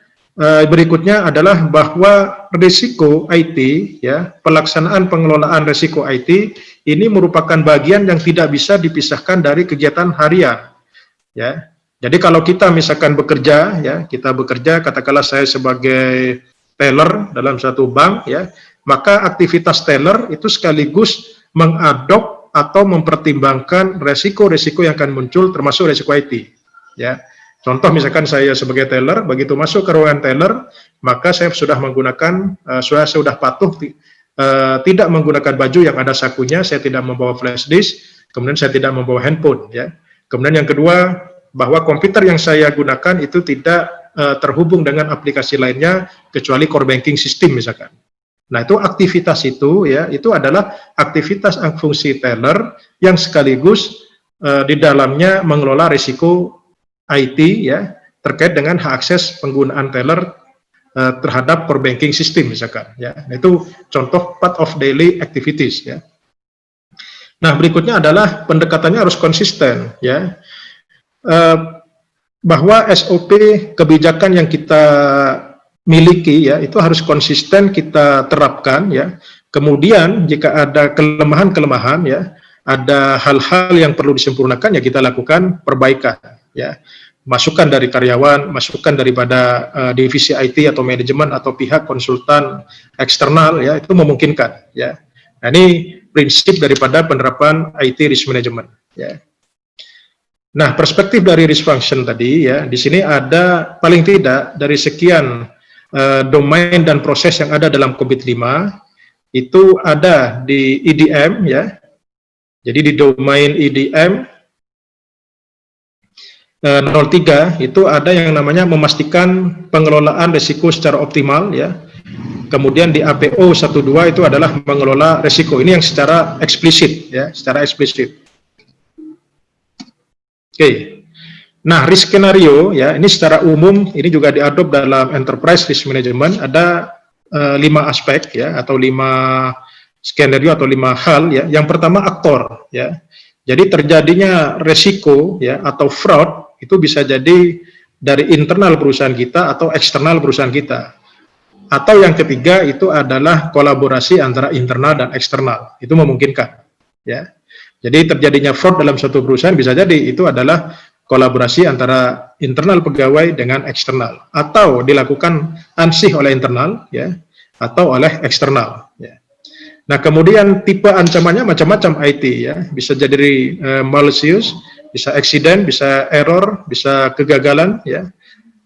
berikutnya adalah bahwa risiko IT, ya, pelaksanaan pengelolaan risiko IT ini merupakan bagian yang tidak bisa dipisahkan dari kegiatan harian, ya. Jadi kalau kita misalkan bekerja, ya, kita bekerja, katakanlah saya sebagai teller dalam satu bank, ya, maka aktivitas teller itu sekaligus mengadop atau mempertimbangkan resiko-resiko yang akan muncul, termasuk resiko IT. Ya, contoh misalkan saya sebagai teller, begitu masuk ke ruangan teller, maka saya sudah menggunakan, sudah patuh, tidak menggunakan baju yang ada sakunya, saya tidak membawa flash disk, kemudian saya tidak membawa handphone. Ya, kemudian yang kedua, bahwa komputer yang saya gunakan itu tidak terhubung dengan aplikasi lainnya kecuali core banking system misalkan. Nah, itu aktivitas itu, ya, itu adalah aktivitas fungsi teller yang sekaligus di dalamnya mengelola risiko IT, ya, terkait dengan hak akses penggunaan teller terhadap core banking system misalkan. Ya, nah, itu contoh part of daily activities. Ya. Nah, berikutnya adalah pendekatannya harus konsisten, ya. Bahwa SOP kebijakan yang kita miliki, ya, itu harus konsisten kita terapkan, ya. Kemudian jika ada kelemahan-kelemahan, ya, ada hal-hal yang perlu disempurnakan, ya, kita lakukan perbaikan, ya. Masukan dari karyawan, masukan daripada divisi IT atau manajemen atau pihak konsultan eksternal, ya, itu memungkinkan, ya. Nah, ini prinsip daripada penerapan IT risk management, ya. Nah, perspektif dari risk function tadi, ya, di sini ada paling tidak dari sekian domain dan proses yang ada dalam COVID-5, itu ada di EDM, ya. Jadi di domain EDM 03 itu ada yang namanya memastikan pengelolaan risiko secara optimal, ya. Kemudian di APO 12 itu adalah mengelola risiko. Ini yang secara eksplisit, ya, secara eksplisit. Oke, nah risk skenario, ya, ini secara umum ini juga diadop dalam enterprise risk management. Ada 5 aspek, ya, atau 5 skenario atau 5 hal, ya. Yang pertama aktor, ya. Jadi terjadinya resiko, ya, atau fraud itu bisa jadi dari internal perusahaan kita atau eksternal perusahaan kita. Atau yang ketiga itu adalah kolaborasi antara internal dan eksternal. Itu memungkinkan, ya. Jadi terjadinya fraud dalam suatu perusahaan bisa jadi itu adalah kolaborasi antara internal pegawai dengan eksternal, atau dilakukan ansih oleh internal, ya, atau oleh eksternal, ya. Nah, kemudian tipe ancamannya macam-macam IT, ya, bisa jadi malicious, bisa accident, bisa error, bisa kegagalan, ya,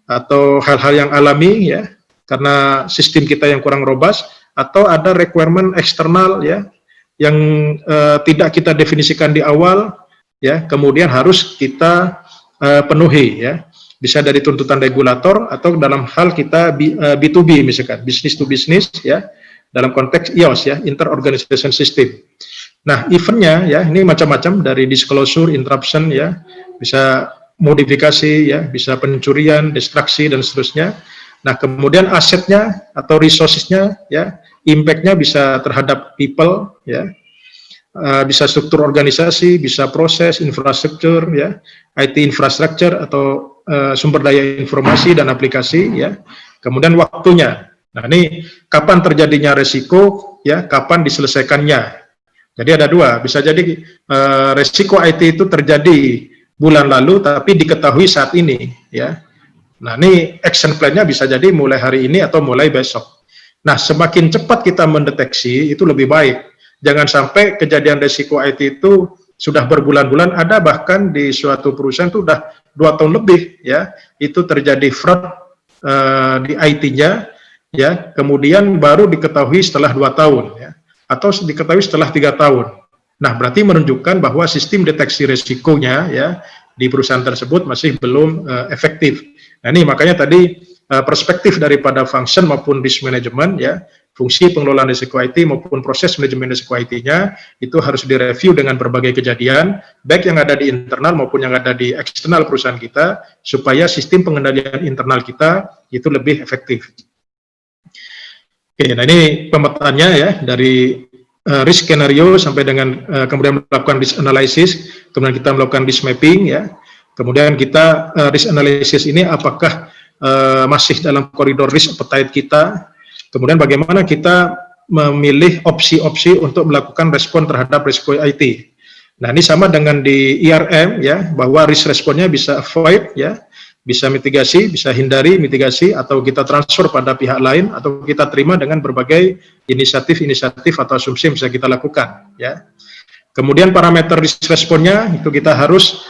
atau hal-hal yang alami, ya, karena sistem kita yang kurang robust, atau ada requirement eksternal, ya, yang tidak kita definisikan di awal, ya, kemudian harus kita penuhi, ya. Bisa dari tuntutan regulator atau dalam hal kita B2B misalkan, business to business, ya, dalam konteks IOS, ya, inter-organization system. Nah, eventnya, ya, ini macam-macam dari disclosure, interruption, ya, bisa modifikasi, ya, bisa pencurian, distraksi dan seterusnya. Nah, kemudian asetnya atau resources-nya, ya, impact-nya bisa terhadap people, ya, bisa struktur organisasi, bisa proses, infrastruktur, ya, IT infrastructure atau sumber daya informasi dan aplikasi, ya. Kemudian waktunya. Nah, ini kapan terjadinya resiko, ya, kapan diselesaikannya. Jadi ada dua, bisa jadi resiko IT itu terjadi bulan lalu tapi diketahui saat ini, ya. Nah, ini action plan-nya bisa jadi mulai hari ini atau mulai besok. Nah, semakin cepat kita mendeteksi itu lebih baik. Jangan sampai kejadian risiko IT itu sudah berbulan-bulan, ada bahkan di suatu perusahaan itu sudah 2 tahun lebih, ya, itu terjadi fraud di IT-nya, ya, kemudian baru diketahui setelah 2 tahun, ya, atau diketahui setelah 3 tahun. Nah, berarti menunjukkan bahwa sistem deteksi risikonya, ya, di perusahaan tersebut masih belum efektif. Nah, ini makanya tadi perspektif daripada function maupun risk management, ya, fungsi pengelolaan risiko IT maupun proses manajemen risiko IT-nya itu harus direview dengan berbagai kejadian, baik yang ada di internal maupun yang ada di eksternal perusahaan kita, supaya sistem pengendalian internal kita itu lebih efektif. Oke, nah ini pemetaannya, ya, dari risk skenario sampai dengan kemudian melakukan risk analysis, kemudian kita melakukan risk mapping, ya. Kemudian kita risk analysis ini apakah masih dalam koridor risk appetite kita, kemudian bagaimana kita memilih opsi-opsi untuk melakukan respon terhadap risiko IT. Nah, ini sama dengan di IRM ya, bahwa risk responnya bisa avoid ya, bisa mitigasi, bisa hindari mitigasi, atau kita transfer pada pihak lain, atau kita terima dengan berbagai inisiatif atau asumsi yang bisa kita lakukan ya. Kemudian parameter risk responnya itu kita harus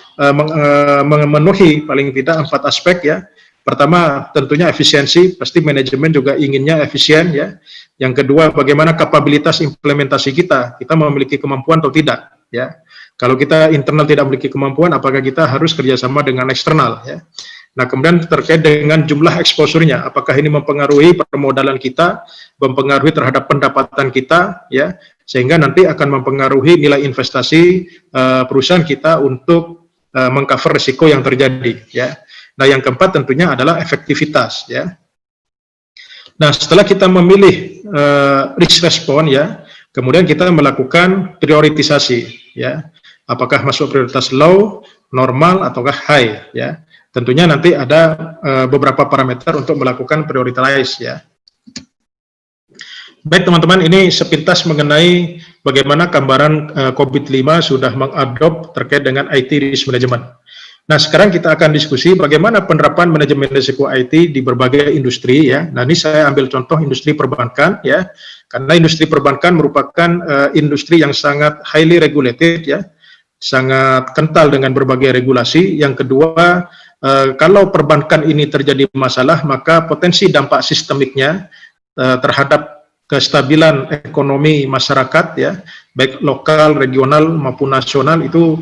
memenuhi paling tidak 4 aspek ya. Pertama tentunya efisiensi, pasti manajemen juga inginnya efisien ya. Yang kedua bagaimana kapabilitas implementasi kita memiliki kemampuan atau tidak ya. Kalau kita internal tidak memiliki kemampuan, apakah kita harus kerjasama dengan eksternal ya. Nah, kemudian terkait dengan jumlah eksposurnya, apakah ini mempengaruhi permodalan kita, mempengaruhi terhadap pendapatan kita, ya, sehingga nanti akan mempengaruhi nilai investasi perusahaan kita untuk mengcover risiko yang terjadi, ya. Nah, yang keempat tentunya adalah efektivitas, ya. Nah, setelah kita memilih risk response, ya, kemudian kita melakukan prioritisasi, ya. Apakah masuk prioritas low, normal, ataukah high, ya. Tentunya nanti ada beberapa parameter untuk melakukan prioritize ya. Baik teman-teman, ini sepintas mengenai bagaimana gambaran COVID-5 sudah mengadop terkait dengan IT risk management. Nah, sekarang kita akan diskusi bagaimana penerapan manajemen risiko IT di berbagai industri ya. Nah, ini saya ambil contoh industri perbankan ya. Karena industri perbankan merupakan industri yang sangat highly regulated ya. Sangat kental dengan berbagai regulasi. Yang kedua, kalau perbankan ini terjadi masalah, maka potensi dampak sistemiknya terhadap kestabilan ekonomi masyarakat, ya, baik lokal, regional maupun nasional itu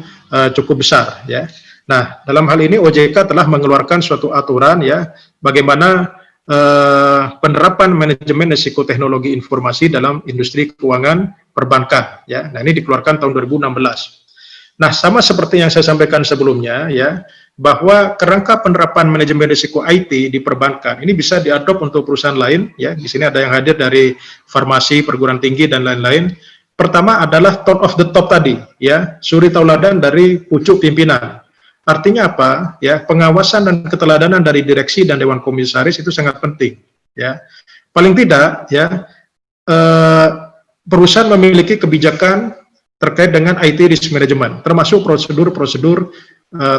cukup besar, ya. Nah, dalam hal ini OJK telah mengeluarkan suatu aturan, ya, bagaimana penerapan manajemen risiko teknologi informasi dalam industri keuangan perbankan, ya. Nah, ini dikeluarkan tahun 2016. Nah, sama seperti yang saya sampaikan sebelumnya, ya, bahwa kerangka penerapan manajemen risiko IT di perbankan ini bisa diadop untuk perusahaan lain, ya. Di sini ada yang hadir dari farmasi, perguruan tinggi dan lain-lain. Pertama adalah top of the top tadi, ya, suri tauladan dari pucuk pimpinan. Artinya apa? Ya, pengawasan dan keteladanan dari direksi dan dewan komisaris itu sangat penting, ya. Paling tidak, ya, perusahaan memiliki kebijakan terkait dengan IT risk management, termasuk prosedur-prosedur,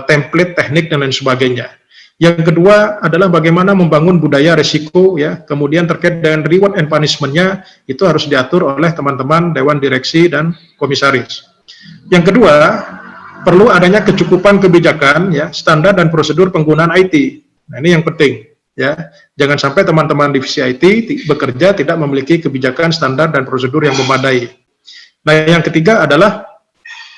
template, teknik, dan lain sebagainya. Yang kedua adalah bagaimana membangun budaya risiko, ya, kemudian terkait dengan reward and punishment-nya, itu harus diatur oleh teman-teman Dewan Direksi dan Komisaris. Yang kedua, perlu adanya kecukupan kebijakan, ya, standar dan prosedur penggunaan IT. Nah, ini yang penting, ya. Jangan sampai teman-teman divisi IT bekerja tidak memiliki kebijakan standar dan prosedur yang memadai. Nah, yang ketiga adalah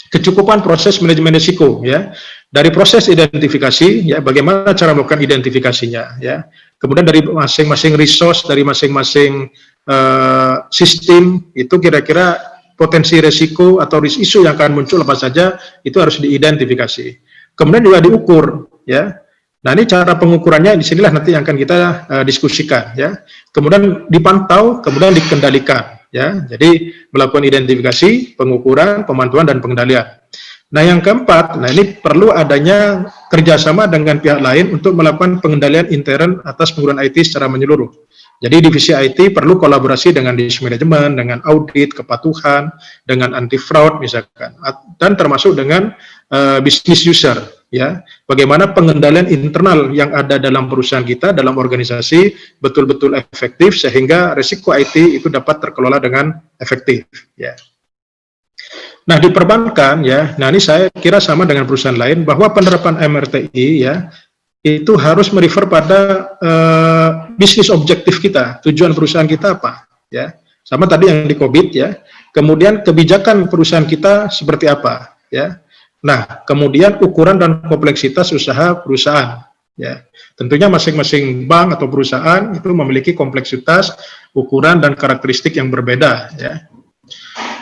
kecukupan proses manajemen risiko, ya. Dari proses identifikasi, ya, bagaimana cara melakukan identifikasinya, ya. Kemudian dari masing-masing resource, dari masing-masing sistem, itu kira-kira potensi risiko atau risk issue yang akan muncul apa saja, itu harus diidentifikasi. Kemudian juga diukur, ya. Nah, ini cara pengukurannya, disinilah nanti yang akan kita diskusikan, ya. Kemudian dipantau, kemudian dikendalikan. Ya, jadi melakukan identifikasi, pengukuran, pemantauan, dan pengendalian. Nah, yang keempat, nah ini perlu adanya kerjasama dengan pihak lain untuk melakukan pengendalian intern atas penggunaan IT secara menyeluruh. Jadi divisi IT perlu kolaborasi dengan risk management, dengan audit, kepatuhan, dengan anti fraud misalkan, dan termasuk dengan business user. Ya, bagaimana pengendalian internal yang ada dalam perusahaan kita, dalam organisasi betul-betul efektif sehingga risiko IT itu dapat terkelola dengan efektif. Ya. Nah, di perbankan, ya, nah ini saya kira sama dengan perusahaan lain bahwa penerapan MRTI, ya, itu harus merefer pada bisnis objektif kita, tujuan perusahaan kita apa, ya. Sama tadi yang di COVID, ya. Kemudian kebijakan perusahaan kita seperti apa, ya. Nah, kemudian ukuran dan kompleksitas usaha perusahaan, ya. Tentunya masing-masing bank atau perusahaan itu memiliki kompleksitas, ukuran dan karakteristik yang berbeda, ya.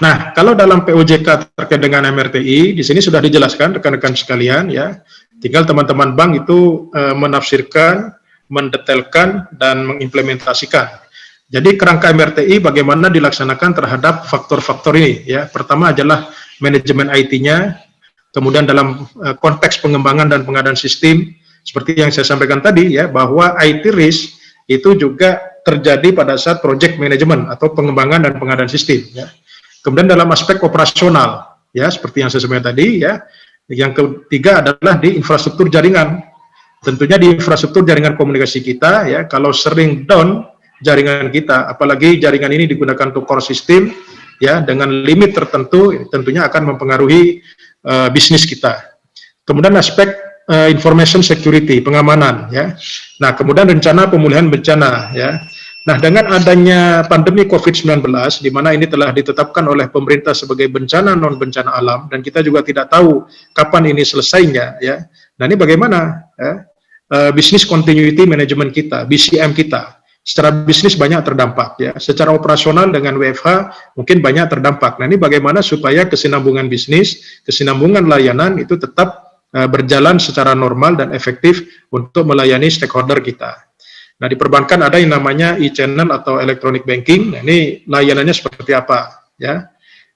Nah, kalau dalam POJK terkait dengan MRTI, di sini sudah dijelaskan rekan-rekan sekalian, ya. Tinggal teman-teman bank itu menafsirkan, mendetailkan dan mengimplementasikan. Jadi kerangka MRTI bagaimana dilaksanakan terhadap faktor-faktor ini, ya. Pertama adalah manajemen IT-nya. Kemudian dalam konteks pengembangan dan pengadaan sistem, seperti yang saya sampaikan tadi, ya, bahwa IT risk itu juga terjadi pada saat project management atau pengembangan dan pengadaan sistem. Ya. Kemudian dalam aspek operasional, ya seperti yang saya sampaikan tadi ya. Yang ketiga adalah di infrastruktur jaringan. Tentunya di infrastruktur jaringan komunikasi kita ya, kalau sering down jaringan kita, apalagi jaringan ini digunakan untuk core system ya dengan limit tertentu, tentunya akan mempengaruhi bisnis kita. Kemudian aspek information security, pengamanan ya. Nah, kemudian rencana pemulihan bencana ya. Nah, dengan adanya pandemi COVID-19, di mana ini telah ditetapkan oleh pemerintah sebagai bencana non-bencana alam, dan kita juga tidak tahu kapan ini selesainya, ya. Nah, ini bagaimana ya? Business continuity management kita, BCM kita, secara bisnis banyak terdampak, ya. Secara operasional dengan WFH mungkin banyak terdampak. Nah, ini bagaimana supaya kesinambungan bisnis, kesinambungan layanan itu tetap berjalan secara normal dan efektif untuk melayani stakeholder kita. Nah, di perbankan ada yang namanya e-channel atau electronic banking. Nah, ini layanannya seperti apa ya?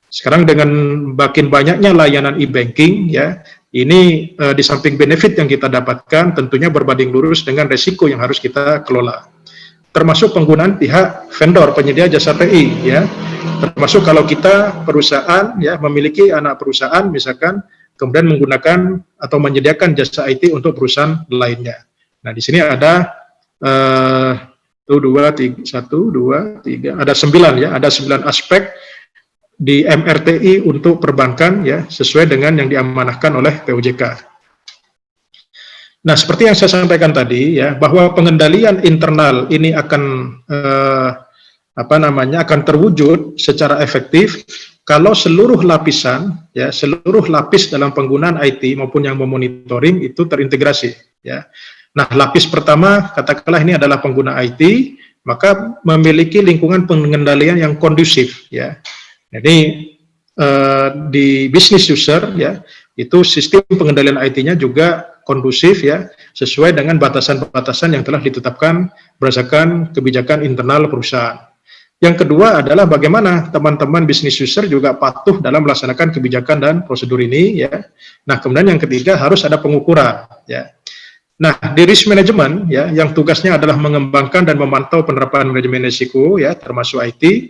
Sekarang dengan makin banyaknya layanan e-banking ya, ini di samping benefit yang kita dapatkan tentunya berbanding lurus dengan resiko yang harus kita kelola. Termasuk penggunaan pihak vendor penyedia jasa TI ya. Termasuk kalau kita perusahaan ya memiliki anak perusahaan misalkan kemudian menggunakan atau menyediakan jasa IT untuk perusahaan lainnya. Nah, di sini ada 1, 2, 3, ada 9 ya, ada 9 aspek di MRTI untuk perbankan ya, sesuai dengan yang diamanahkan oleh POJK. Nah, seperti yang saya sampaikan tadi ya, bahwa pengendalian internal ini akan akan terwujud secara efektif kalau seluruh lapisan ya, seluruh lapis dalam penggunaan IT maupun yang memonitoring itu terintegrasi ya. Nah, lapis pertama, katakanlah ini adalah pengguna IT, maka memiliki lingkungan pengendalian yang kondusif, ya. Jadi, di business user, ya, itu sistem pengendalian IT-nya juga kondusif, ya, sesuai dengan batasan-batasan yang telah ditetapkan berdasarkan kebijakan internal perusahaan. Yang kedua adalah bagaimana teman-teman business user juga patuh dalam melaksanakan kebijakan dan prosedur ini, ya. Nah, kemudian yang ketiga harus ada pengukuran, ya. Nah, di risk management ya, yang tugasnya adalah mengembangkan dan memantau penerapan manajemen risiko ya, termasuk IT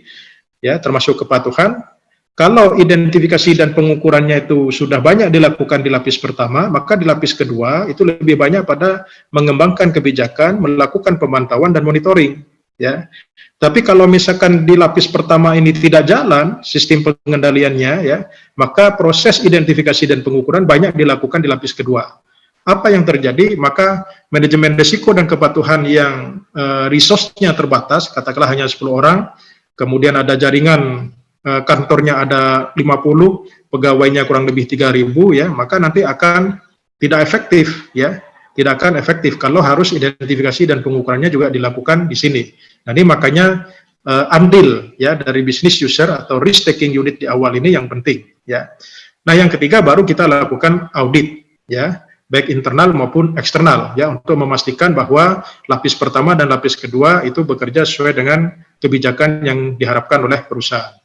ya, termasuk kepatuhan. Kalau identifikasi dan pengukurannya itu sudah banyak dilakukan di lapis pertama, maka di lapis kedua itu lebih banyak pada mengembangkan kebijakan, melakukan pemantauan dan monitoring ya. Tapi kalau misalkan di lapis pertama ini tidak jalan sistem pengendaliannya ya, maka proses identifikasi dan pengukuran banyak dilakukan di lapis kedua. Apa yang terjadi? Maka manajemen risiko dan kepatuhan yang resource-nya terbatas, katakanlah hanya 10 orang, kemudian ada jaringan kantornya ada 50, pegawainya kurang lebih 3.000 ya, maka nanti akan tidak efektif ya, tidak akan efektif kalau harus identifikasi dan pengukurannya juga dilakukan di sini. Nah, ini makanya andil ya dari business user atau risk taking unit di awal ini yang penting ya. Nah, yang ketiga baru kita lakukan audit ya, baik internal maupun eksternal ya, untuk memastikan bahwa lapis pertama dan lapis kedua itu bekerja sesuai dengan kebijakan yang diharapkan oleh perusahaan.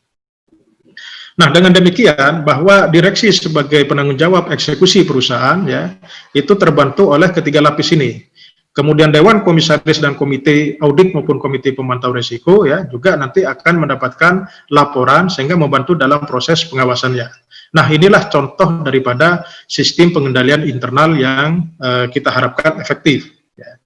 Nah, dengan demikian bahwa direksi sebagai penanggung jawab eksekusi perusahaan ya, itu terbantu oleh ketiga lapis ini. Kemudian Dewan Komisaris dan Komite Audit maupun Komite Pemantau Risiko ya, juga nanti akan mendapatkan laporan sehingga membantu dalam proses pengawasannya. Nah, inilah contoh daripada sistem pengendalian internal yang kita harapkan efektif. Ya.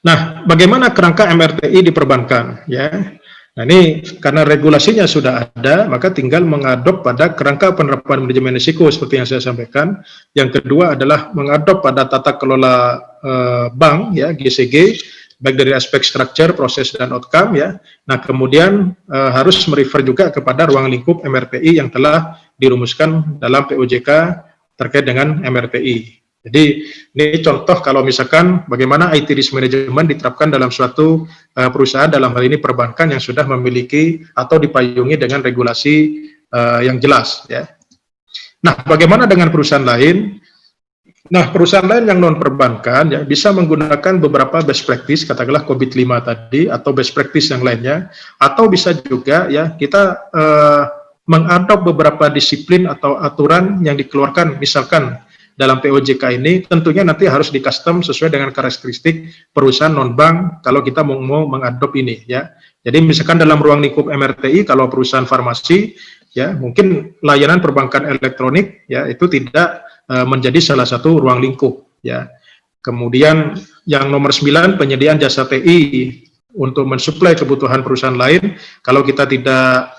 Nah, bagaimana kerangka MRTI di perbankan? Ya. Nah, ini karena regulasinya sudah ada, maka tinggal mengadop pada kerangka penerapan manajemen risiko seperti yang saya sampaikan. Yang kedua adalah mengadop pada tata kelola bank, ya GCG, baik dari aspek structure, proses, dan outcome ya. Nah, kemudian harus merefer juga kepada ruang lingkup MRTI yang telah dirumuskan dalam POJK terkait dengan MRTI. Jadi, ini contoh kalau misalkan bagaimana IT risk management diterapkan dalam suatu perusahaan, dalam hal ini perbankan yang sudah memiliki atau dipayungi dengan regulasi yang jelas ya. Nah, bagaimana dengan perusahaan lain? Nah, perusahaan lain yang non-perbankan ya, bisa menggunakan beberapa best practice, katakanlah COVID-5 tadi, atau best practice yang lainnya, atau bisa juga ya kita mengadop beberapa disiplin atau aturan yang dikeluarkan, misalkan dalam POJK ini tentunya nanti harus di custom sesuai dengan karakteristik perusahaan non-bank kalau kita mau mengadop ini ya. Jadi misalkan dalam ruang lingkup MRTI kalau perusahaan farmasi ya mungkin layanan perbankan elektronik ya itu tidak menjadi salah satu ruang lingkup ya. Kemudian yang nomor 9 penyediaan jasa TI untuk mensuplai kebutuhan perusahaan lain. Kalau kita tidak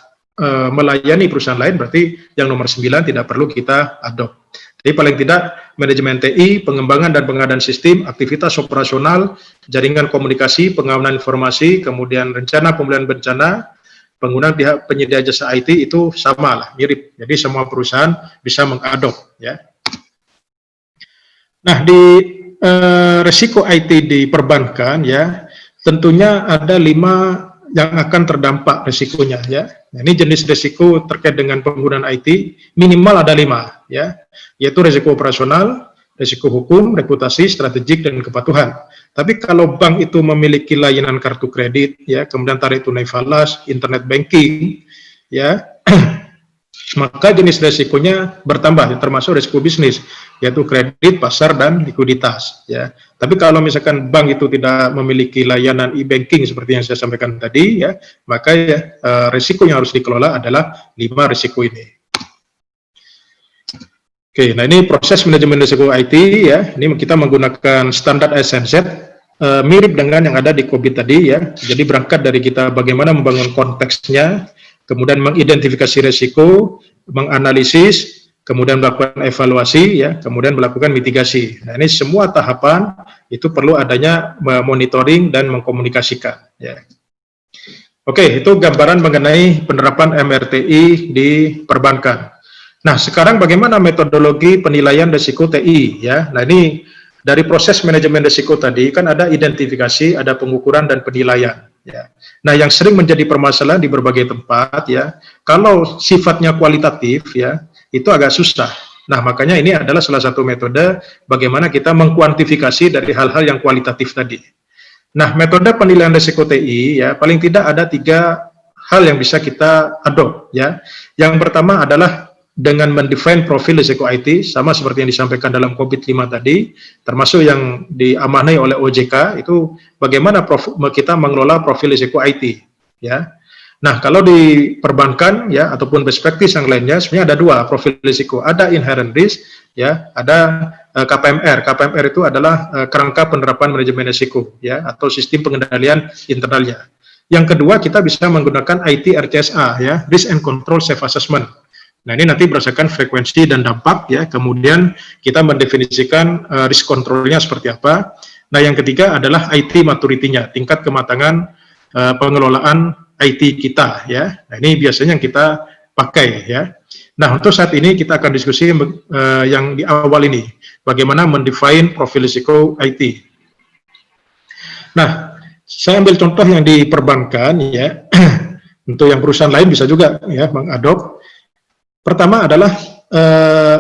melayani perusahaan lain berarti yang nomor 9 tidak perlu kita adopt. Jadi paling tidak manajemen TI, pengembangan dan pengadaan sistem, aktivitas operasional, jaringan komunikasi, pengamanan informasi, kemudian rencana pemulihan bencana, penggunaan pihak penyedia jasa IT itu sama lah, mirip. Jadi semua perusahaan bisa mengadop ya. Nah, di resiko IT di perbankan ya, tentunya ada 5 yang akan terdampak resikonya ya. Nah, ini jenis risiko terkait dengan penggunaan IT minimal ada 5 ya, yaitu risiko operasional, risiko hukum, reputasi, strategik dan kepatuhan. Tapi kalau bank itu memiliki layanan kartu kredit ya, kemudian tarik tunai falas, internet banking ya, maka jenis risikonya bertambah, termasuk risiko bisnis, yaitu kredit, pasar, dan likuiditas. Ya. Tapi kalau misalkan bank itu tidak memiliki layanan e-banking seperti yang saya sampaikan tadi, ya, maka ya, risiko yang harus dikelola adalah 5 risiko ini. Oke, nah ini proses manajemen risiko IT, ya. Ini kita menggunakan standar SNZ, mirip dengan yang ada di COVID tadi, ya. Jadi berangkat dari kita bagaimana membangun konteksnya, kemudian mengidentifikasi risiko, menganalisis, kemudian melakukan evaluasi, ya, kemudian melakukan mitigasi. Nah, ini semua tahapan itu perlu adanya monitoring dan mengkomunikasikan. Ya. Oke, itu gambaran mengenai penerapan MRTI di perbankan. Nah, sekarang bagaimana metodologi penilaian risiko TI? Ya, nah ini dari proses manajemen risiko tadi kan ada identifikasi, ada pengukuran dan penilaian. Ya. Nah, yang sering menjadi permasalahan di berbagai tempat ya, kalau sifatnya kualitatif ya, itu agak susah. Nah, makanya ini adalah salah satu metode bagaimana kita mengkuantifikasi dari hal-hal yang kualitatif tadi. Nah, metode penilaian risiko TI ya, paling tidak ada 3 hal yang bisa kita adopt ya. Yang pertama adalah dengan mendefine profil risiko IT, sama seperti yang disampaikan dalam COVID-5 tadi, termasuk yang diamanai oleh OJK, itu bagaimana kita mengelola profil risiko IT. Ya. Nah, kalau di perbankan, ya, ataupun best practice yang lainnya, sebenarnya ada 2 profil risiko. Ada inherent risk, ya, ada KPMR. KPMR itu adalah kerangka penerapan manajemen risiko, ya, atau sistem pengendalian internalnya. Yang kedua, kita bisa menggunakan IT RCSA, ya, Risk and Control Self Assessment. Nah, ini nanti berdasarkan frekuensi dan dampak, ya, kemudian kita mendefinisikan risk controlnya seperti apa. Nah, yang ketiga adalah IT maturity-nya, tingkat kematangan pengelolaan IT kita, ya. Nah, ini biasanya yang kita pakai, ya. Nah, untuk saat ini kita akan diskusi yang di awal ini, bagaimana mendefine profil risiko IT. Nah, saya ambil contoh yang di perbankan, ya. Untuk yang perusahaan lain bisa juga, ya, mengadop. Pertama adalah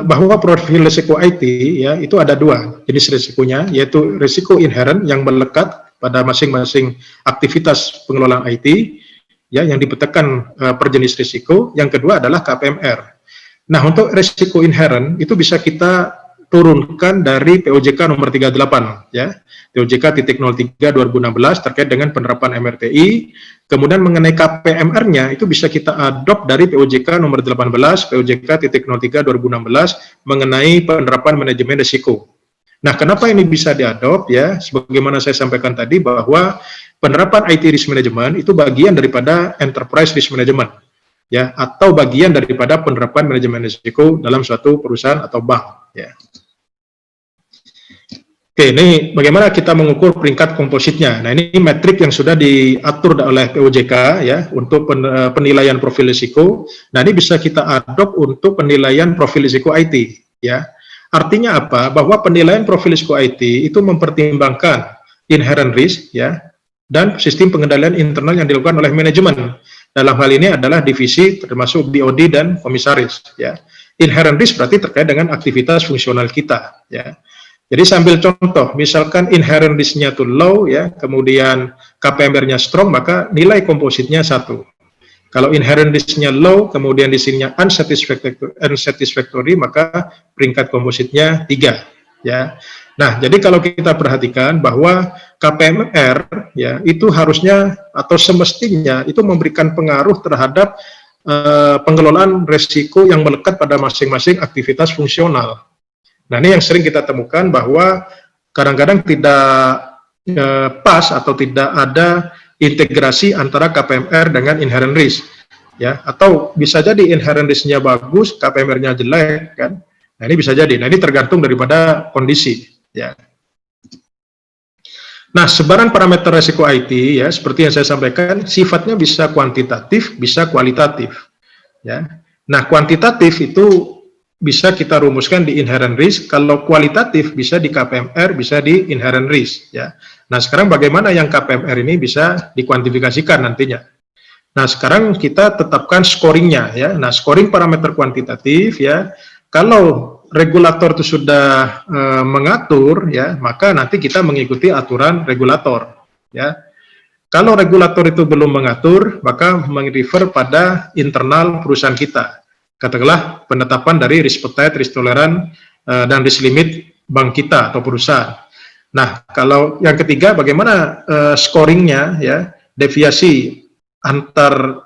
bahwa profil risiko IT ya itu ada 2 jenis risikonya, yaitu risiko inherent yang melekat pada masing-masing aktivitas pengelolaan IT ya yang dipetakan per jenis risiko. Yang kedua adalah KPMR. Nah, untuk risiko inherent itu bisa kita turunkan dari POJK nomor 38 ya. POJK .03 2016 terkait dengan penerapan MRTI. Kemudian mengenai KPMR-nya itu bisa kita adopt dari POJK nomor 18 POJK .03 2016 mengenai penerapan manajemen risiko. Nah, kenapa ini bisa diadopt ya? Sebagaimana saya sampaikan tadi bahwa penerapan IT risk management itu bagian daripada enterprise risk management ya, atau bagian daripada penerapan manajemen risiko dalam suatu perusahaan atau bank ya. Oke, ini bagaimana kita mengukur peringkat kompositnya. Nah, ini metrik yang sudah diatur oleh POJK ya untuk penilaian profil risiko. Nah, ini bisa kita adopt untuk penilaian profil risiko IT ya. Artinya apa? Bahwa penilaian profil risiko IT itu mempertimbangkan inherent risk ya dan sistem pengendalian internal yang dilakukan oleh manajemen. Dalam hal ini adalah divisi termasuk BOD dan komisaris ya. Inherent risk berarti terkait dengan aktivitas fungsional kita ya. Jadi sambil contoh, misalkan inherent risk-nya itu low ya, kemudian KPMR-nya strong, maka nilai kompositnya 1. Kalau inherent risk-nya low, kemudian di sininya unsatisfactory, maka peringkat kompositnya 3. Ya. Nah, jadi kalau kita perhatikan bahwa KPMR ya itu harusnya atau semestinya itu memberikan pengaruh terhadap pengelolaan resiko yang melekat pada masing-masing aktivitas fungsional. Nah, ini yang sering kita temukan bahwa kadang-kadang tidak pas atau tidak ada integrasi antara KPMR dengan inherent risk, ya, atau bisa jadi inherent risk-nya bagus, KPMR-nya jelek, kan? Nah, ini bisa jadi. Nah, ini tergantung daripada kondisi, ya. Nah, sebaran parameter resiko IT, ya, seperti yang saya sampaikan, sifatnya bisa kuantitatif, bisa kualitatif, ya. Nah, kuantitatif itu bisa kita rumuskan di inherent risk, kalau kualitatif bisa di KPMR, bisa di inherent risk, ya. Nah, sekarang bagaimana yang KPMR ini bisa dikuantifikasikan nantinya? Nah, sekarang kita tetapkan scoringnya, ya. Nah, scoring parameter kuantitatif, ya, kalau regulator itu sudah mengatur, ya, maka nanti kita mengikuti aturan regulator, ya. Kalau regulator itu belum mengatur, maka merefer pada internal perusahaan kita. Katakanlah penetapan dari risk appetite, risk tolerance, dan risk limit bank kita atau perusahaan. Nah, kalau yang ketiga, bagaimana scoringnya, ya, deviasi antar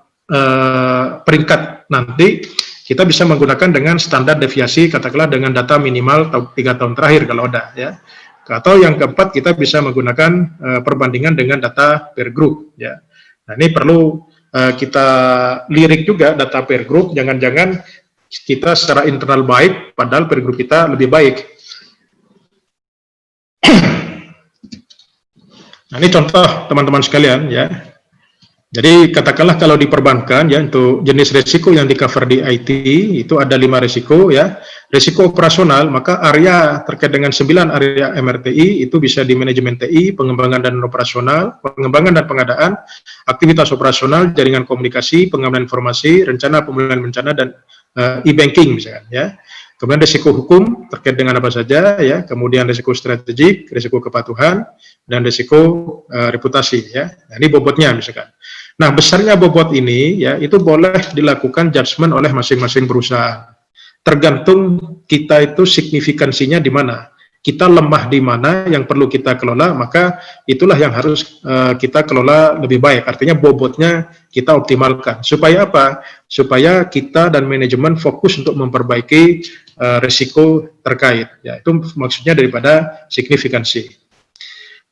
peringkat nanti kita bisa menggunakan dengan standar deviasi, katakanlah dengan data minimal 3 tahun terakhir kalau ada, ya. Atau yang keempat, kita bisa menggunakan perbandingan dengan data peer group, ya. Nah, ini perlu kita lirik juga data peer group, jangan-jangan kita secara internal baik, padahal peer group kita lebih baik. Nah, ini contoh teman-teman sekalian, ya. Jadi katakanlah kalau di perbankan, ya, untuk jenis risiko yang di cover di IT itu ada 5 risiko, ya. Risiko operasional, maka area terkait dengan 9 area MRTI itu bisa di manajemen TI, pengembangan dan operasional, pengembangan dan pengadaan, aktivitas operasional, jaringan komunikasi, pengamanan informasi, rencana pemulihan bencana, dan e-banking misalkan, ya. Kemudian risiko hukum terkait dengan apa saja, ya. Kemudian risiko strategik, risiko kepatuhan, dan risiko reputasi, ya. Nah, ini bobotnya misalkan. Nah, besarnya bobot ini, ya, itu boleh dilakukan judgement oleh masing-masing perusahaan. Tergantung kita itu signifikansinya di mana. Kita lemah di mana yang perlu kita kelola, maka itulah yang harus kita kelola lebih baik. Artinya bobotnya kita optimalkan. Supaya apa? Supaya kita dan manajemen fokus untuk memperbaiki risiko terkait. Ya, itu maksudnya daripada signifikansi.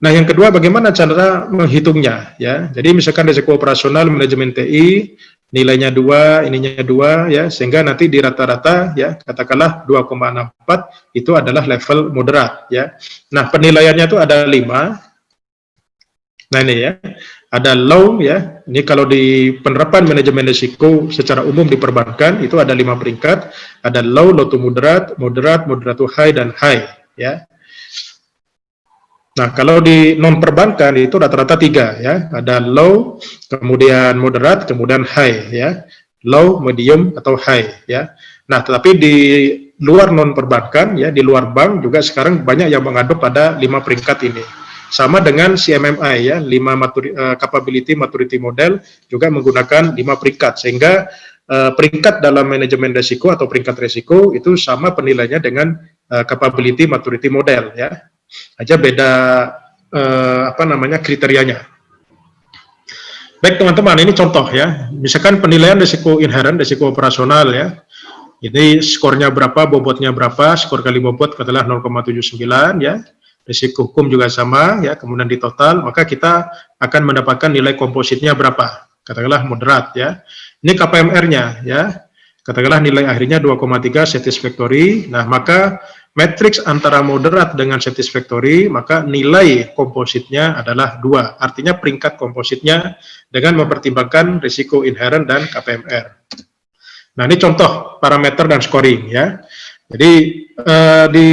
Nah, yang kedua, bagaimana cara menghitungnya, ya. Jadi misalkan risiko operasional manajemen TI nilainya 2, ininya 2, ya, sehingga nanti di rata-rata, ya, katakanlah 2,64 itu adalah level moderat, ya. Nah, penilaiannya itu ada 5. Nah, ini, ya. Ada low, ya. Ini kalau di penerapan manajemen risiko secara umum di perbankan itu ada 5 peringkat. Ada low, low to moderate, moderate, moderate to high, dan high, ya. Nah, kalau di non perbankan itu rata-rata 3, ya. Ada low, kemudian moderate, kemudian high, ya. Low, medium, atau high, ya. Nah, tetapi di luar non perbankan, ya, di luar bank juga sekarang banyak yang mengadop pada 5 peringkat ini. Sama dengan CMMI, ya, 5 capability maturity model juga menggunakan 5 peringkat, sehingga peringkat dalam manajemen risiko atau peringkat risiko itu sama penilaiannya dengan capability maturity model, ya. Aja beda kriterianya. Baik teman-teman, ini contoh, ya. Misalkan penilaian risiko inherent, risiko operasional, ya. Ini skornya berapa, bobotnya berapa, skor kali bobot adalah 0,79, ya. Risiko hukum juga sama, ya. Kemudian di total, maka kita akan mendapatkan nilai kompositnya berapa. Katakanlah moderat, ya. Ini KPMR-nya, ya. Katakanlah nilai akhirnya 2,3 satisfactory. Nah, maka matriks antara moderat dengan satisfactory, maka nilai kompositnya adalah 2. Artinya peringkat kompositnya dengan mempertimbangkan risiko inherent dan KPMR. Nah, ini contoh parameter dan scoring, ya. Jadi di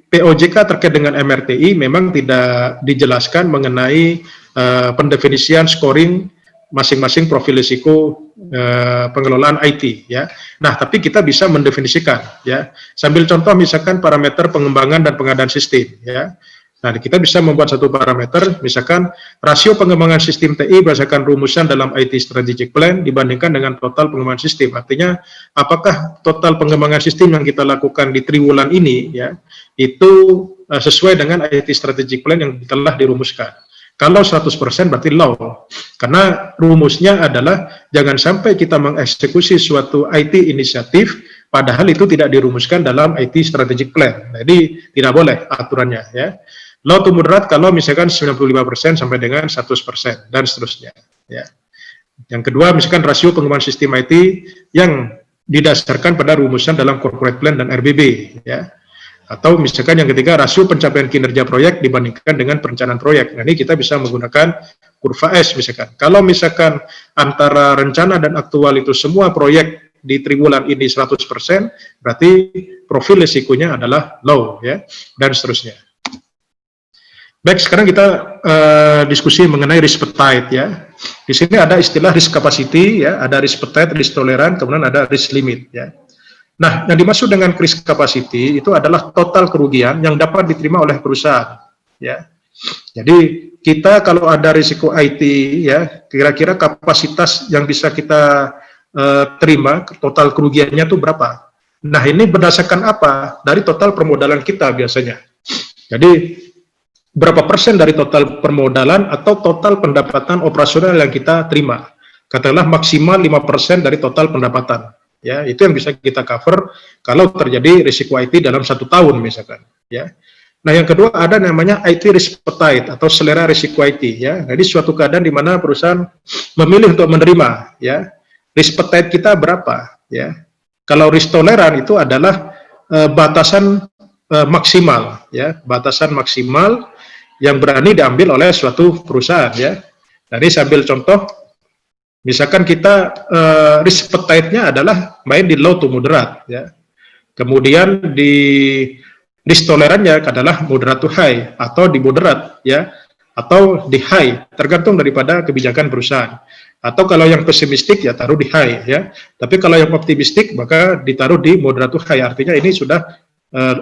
POJK terkait dengan MRTI memang tidak dijelaskan mengenai pendefinisian scoring masing-masing profil risiko pengelolaan IT, ya. Nah, tapi kita bisa mendefinisikan, ya. Sambil contoh misalkan parameter pengembangan dan pengadaan sistem, ya. Nah, kita bisa membuat satu parameter, misalkan rasio pengembangan sistem TI berdasarkan rumusan dalam IT Strategic Plan dibandingkan dengan total pengembangan sistem. Artinya, apakah total pengembangan sistem yang kita lakukan di triwulan ini, ya, itu sesuai dengan IT Strategic Plan yang telah dirumuskan. Kalau 100% berarti low, karena rumusnya adalah jangan sampai kita mengeksekusi suatu IT inisiatif, padahal itu tidak dirumuskan dalam IT Strategic Plan. Jadi, tidak boleh aturannya, ya. Low to moderate kalau misalkan 95% sampai dengan 100% dan seterusnya, ya. Yang kedua, misalkan rasio pengembangan sistem IT yang didasarkan pada rumusan dalam corporate plan dan RBB, ya. Atau misalkan yang ketiga, rasio pencapaian kinerja proyek dibandingkan dengan perencanaan proyek. Nah, ini kita bisa menggunakan kurva S misalkan. Kalau misalkan antara rencana dan aktual itu semua proyek di triwulan ini 100%, berarti profil risikonya adalah low, ya, dan seterusnya. Baik, sekarang kita diskusi mengenai risk appetite, ya. Di sini ada istilah risk capacity, ya, ada risk appetite, risk tolerance, kemudian ada risk limit, ya. Nah, yang dimaksud dengan risk capacity itu adalah total kerugian yang dapat diterima oleh perusahaan, ya. Jadi kita kalau ada risiko IT, ya, kira-kira kapasitas yang bisa kita terima, total kerugiannya itu berapa? Nah, ini berdasarkan apa? Dari total permodalan kita biasanya. Jadi berapa persen dari total permodalan atau total pendapatan operasional yang kita terima. Katakanlah maksimal 5% dari total pendapatan. Ya, itu yang bisa kita cover kalau terjadi risiko IT dalam 1 tahun misalkan. Ya. Nah, yang kedua ada namanya IT risk appetite atau selera risiko IT. Ya. Jadi suatu keadaan di mana perusahaan memilih untuk menerima. Ya. Risk appetite kita berapa? Ya. Kalau risk tolerance itu adalah batasan maksimal. Ya. Batasan maksimal yang berani diambil oleh suatu perusahaan, ya. Jadi sambil contoh, misalkan kita risk appetite-nya adalah main di low to moderate, ya. Kemudian di risk tolerance-nya adalah moderate to high atau di moderate, ya, atau di high, tergantung daripada kebijakan perusahaan. Atau kalau yang pesimistik ya taruh di high, ya. Tapi kalau yang optimistik maka ditaruh di moderate to high. Artinya ini sudah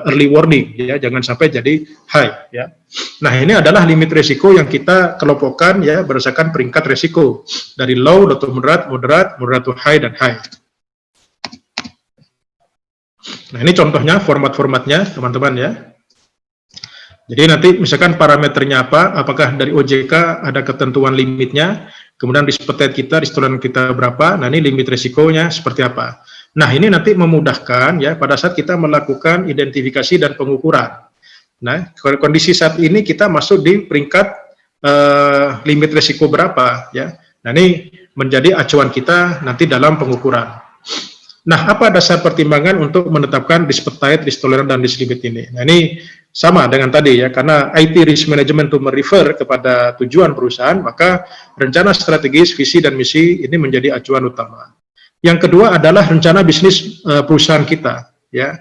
early warning, ya, jangan sampai jadi high, ya. Nah, ini adalah limit risiko yang kita kelompokkan, ya, berdasarkan peringkat risiko dari low, low to moderate, moderate to high, dan high. Nah, ini contohnya format-formatnya, teman-teman, ya. Jadi nanti misalkan parameternya apa, apakah dari OJK ada ketentuan limitnya, kemudian risk appetite kita, risk tolerance kita berapa, nah ini limit risikonya seperti apa. Nah, ini nanti memudahkan, ya, pada saat kita melakukan identifikasi dan pengukuran. Nah, kondisi saat ini kita masuk di peringkat limit risiko berapa, ya. Nah, ini menjadi acuan kita nanti dalam pengukuran. Nah, apa dasar pertimbangan untuk menetapkan risk appetite, risk tolerance, dan risk limit ini? Nah, ini sama dengan tadi, ya, karena IT risk management itu merefer kepada tujuan perusahaan, maka rencana strategis, visi, dan misi ini menjadi acuan utama. Yang kedua adalah rencana bisnis perusahaan kita, ya.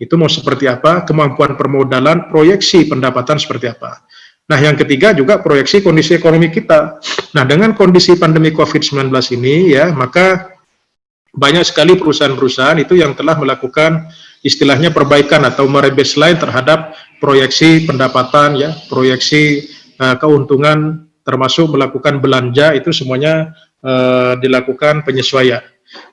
Itu mau seperti apa, kemampuan permodalan, proyeksi pendapatan seperti apa. Nah, yang ketiga juga proyeksi kondisi ekonomi kita. Nah, dengan kondisi pandemi COVID-19 ini, ya, maka banyak sekali perusahaan-perusahaan itu yang telah melakukan istilahnya perbaikan atau merebaseline terhadap proyeksi pendapatan, ya, proyeksi keuntungan, termasuk melakukan belanja, itu semuanya dilakukan penyesuaian.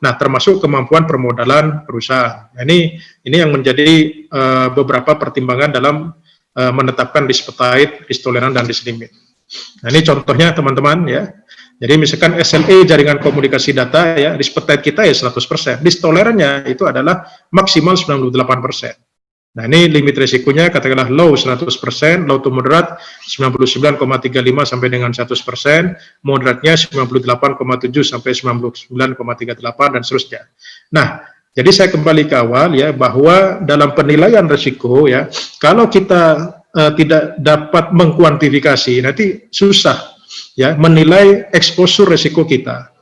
Nah, termasuk kemampuan permodalan perusahaan. Nah, ini yang menjadi beberapa pertimbangan dalam menetapkan risk appetite, risk tolerance, dan risk limit. Nah, ini contohnya teman-teman, ya. Jadi misalkan SLA jaringan komunikasi data, ya, risk appetite kita ya 100%. Risk tolerance-nya itu adalah maksimal 98%. Nah, ini limit risikonya katakanlah low 100%, low to moderate 99,35 sampai dengan 100%, moderate-nya 98,7 sampai 99,38 dan seterusnya. Nah, jadi saya kembali ke awal, ya, bahwa dalam penilaian risiko, ya, kalau kita tidak dapat mengkuantifikasi, nanti susah, ya, menilai exposure risiko kita.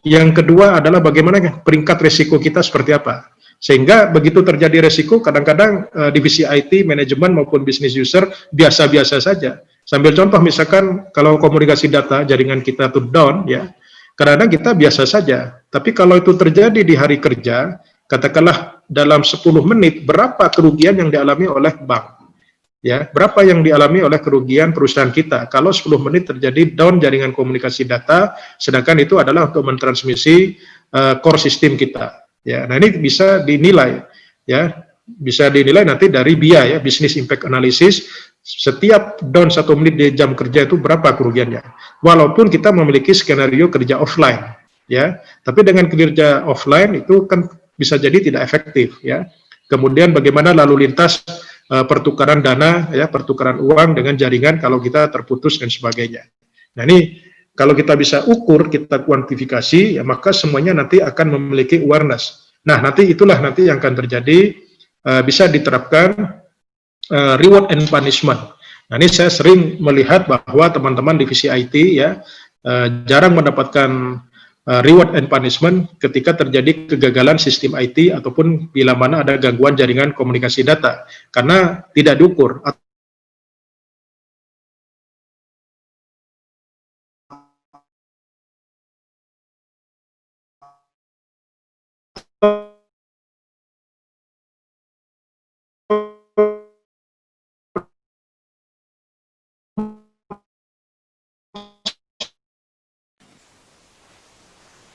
Yang kedua adalah bagaimana peringkat risiko kita seperti apa. Sehingga begitu terjadi risiko, kadang-kadang divisi IT, manajemen maupun business user biasa-biasa saja. Sambil contoh, misalkan kalau komunikasi data jaringan kita tuh down, ya, kadang-kadang kita biasa saja. Tapi kalau itu terjadi di hari kerja, katakanlah dalam 10 menit berapa kerugian yang dialami oleh bank. ya, berapa yang dialami oleh kerugian perusahaan kita kalau 10 menit terjadi down jaringan komunikasi data, sedangkan itu adalah untuk mentransmisi core system kita. Ya, nah ini bisa dinilai, ya, bisa dinilai nanti dari BIA, ya, Business Impact Analysis. Setiap down 1 menit di jam kerja itu berapa kerugiannya. Walaupun kita memiliki skenario kerja offline, ya, tapi dengan kerja offline itu kan bisa jadi tidak efektif, ya. Kemudian bagaimana lalu lintas pertukaran dana, ya, pertukaran uang dengan jaringan kalau kita terputus dan sebagainya. Nah ini kalau kita bisa ukur, kita kuantifikasi, ya, maka semuanya nanti akan memiliki awareness. Nah nanti itulah nanti yang akan terjadi, bisa diterapkan reward and punishment. Nah ini saya sering melihat bahwa teman-teman divisi IT, ya, jarang mendapatkan reward and punishment ketika terjadi kegagalan sistem IT ataupun bila mana ada gangguan jaringan komunikasi data, karena tidak diukur.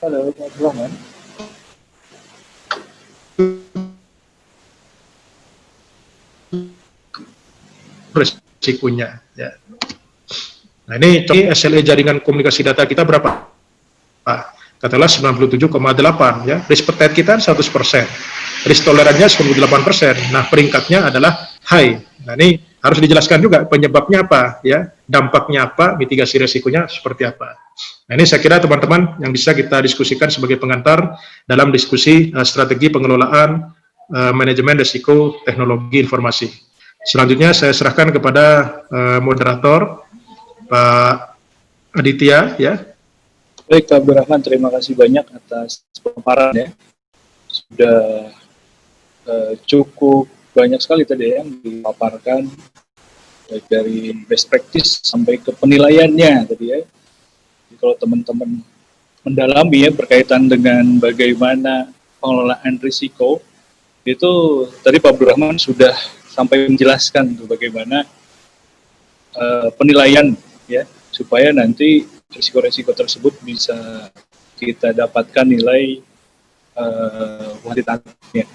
Halo, Pak Rahman. Resikonya, ya. Nah ini SLA jaringan komunikasi data kita berapa? Katakanlah 97,8, ya. Risk appetite kita 100%. Risk tolerannya 98%. Nah peringkatnya adalah high. Nah ini harus dijelaskan juga penyebabnya apa, ya, dampaknya apa, mitigasi resikonya seperti apa. Nah ini saya kira teman-teman yang bisa kita diskusikan sebagai pengantar dalam diskusi strategi pengelolaan manajemen risiko teknologi informasi. Selanjutnya saya serahkan kepada moderator Pak Aditya, ya. Baik, Pak Abdurrahman, terima kasih banyak atas pemaparan, ya. Sudah cukup banyak sekali tadi yang dipaparkan, baik dari best practice sampai ke penilaiannya tadi, ya. Jadi kalau teman-teman mendalami, ya, berkaitan dengan bagaimana pengelolaan risiko, itu tadi Pak Abdurrahman sudah sampai menjelaskan tuh bagaimana penilaian, ya, supaya nanti risiko-risiko tersebut bisa kita dapatkan nilai kuantitatifnya.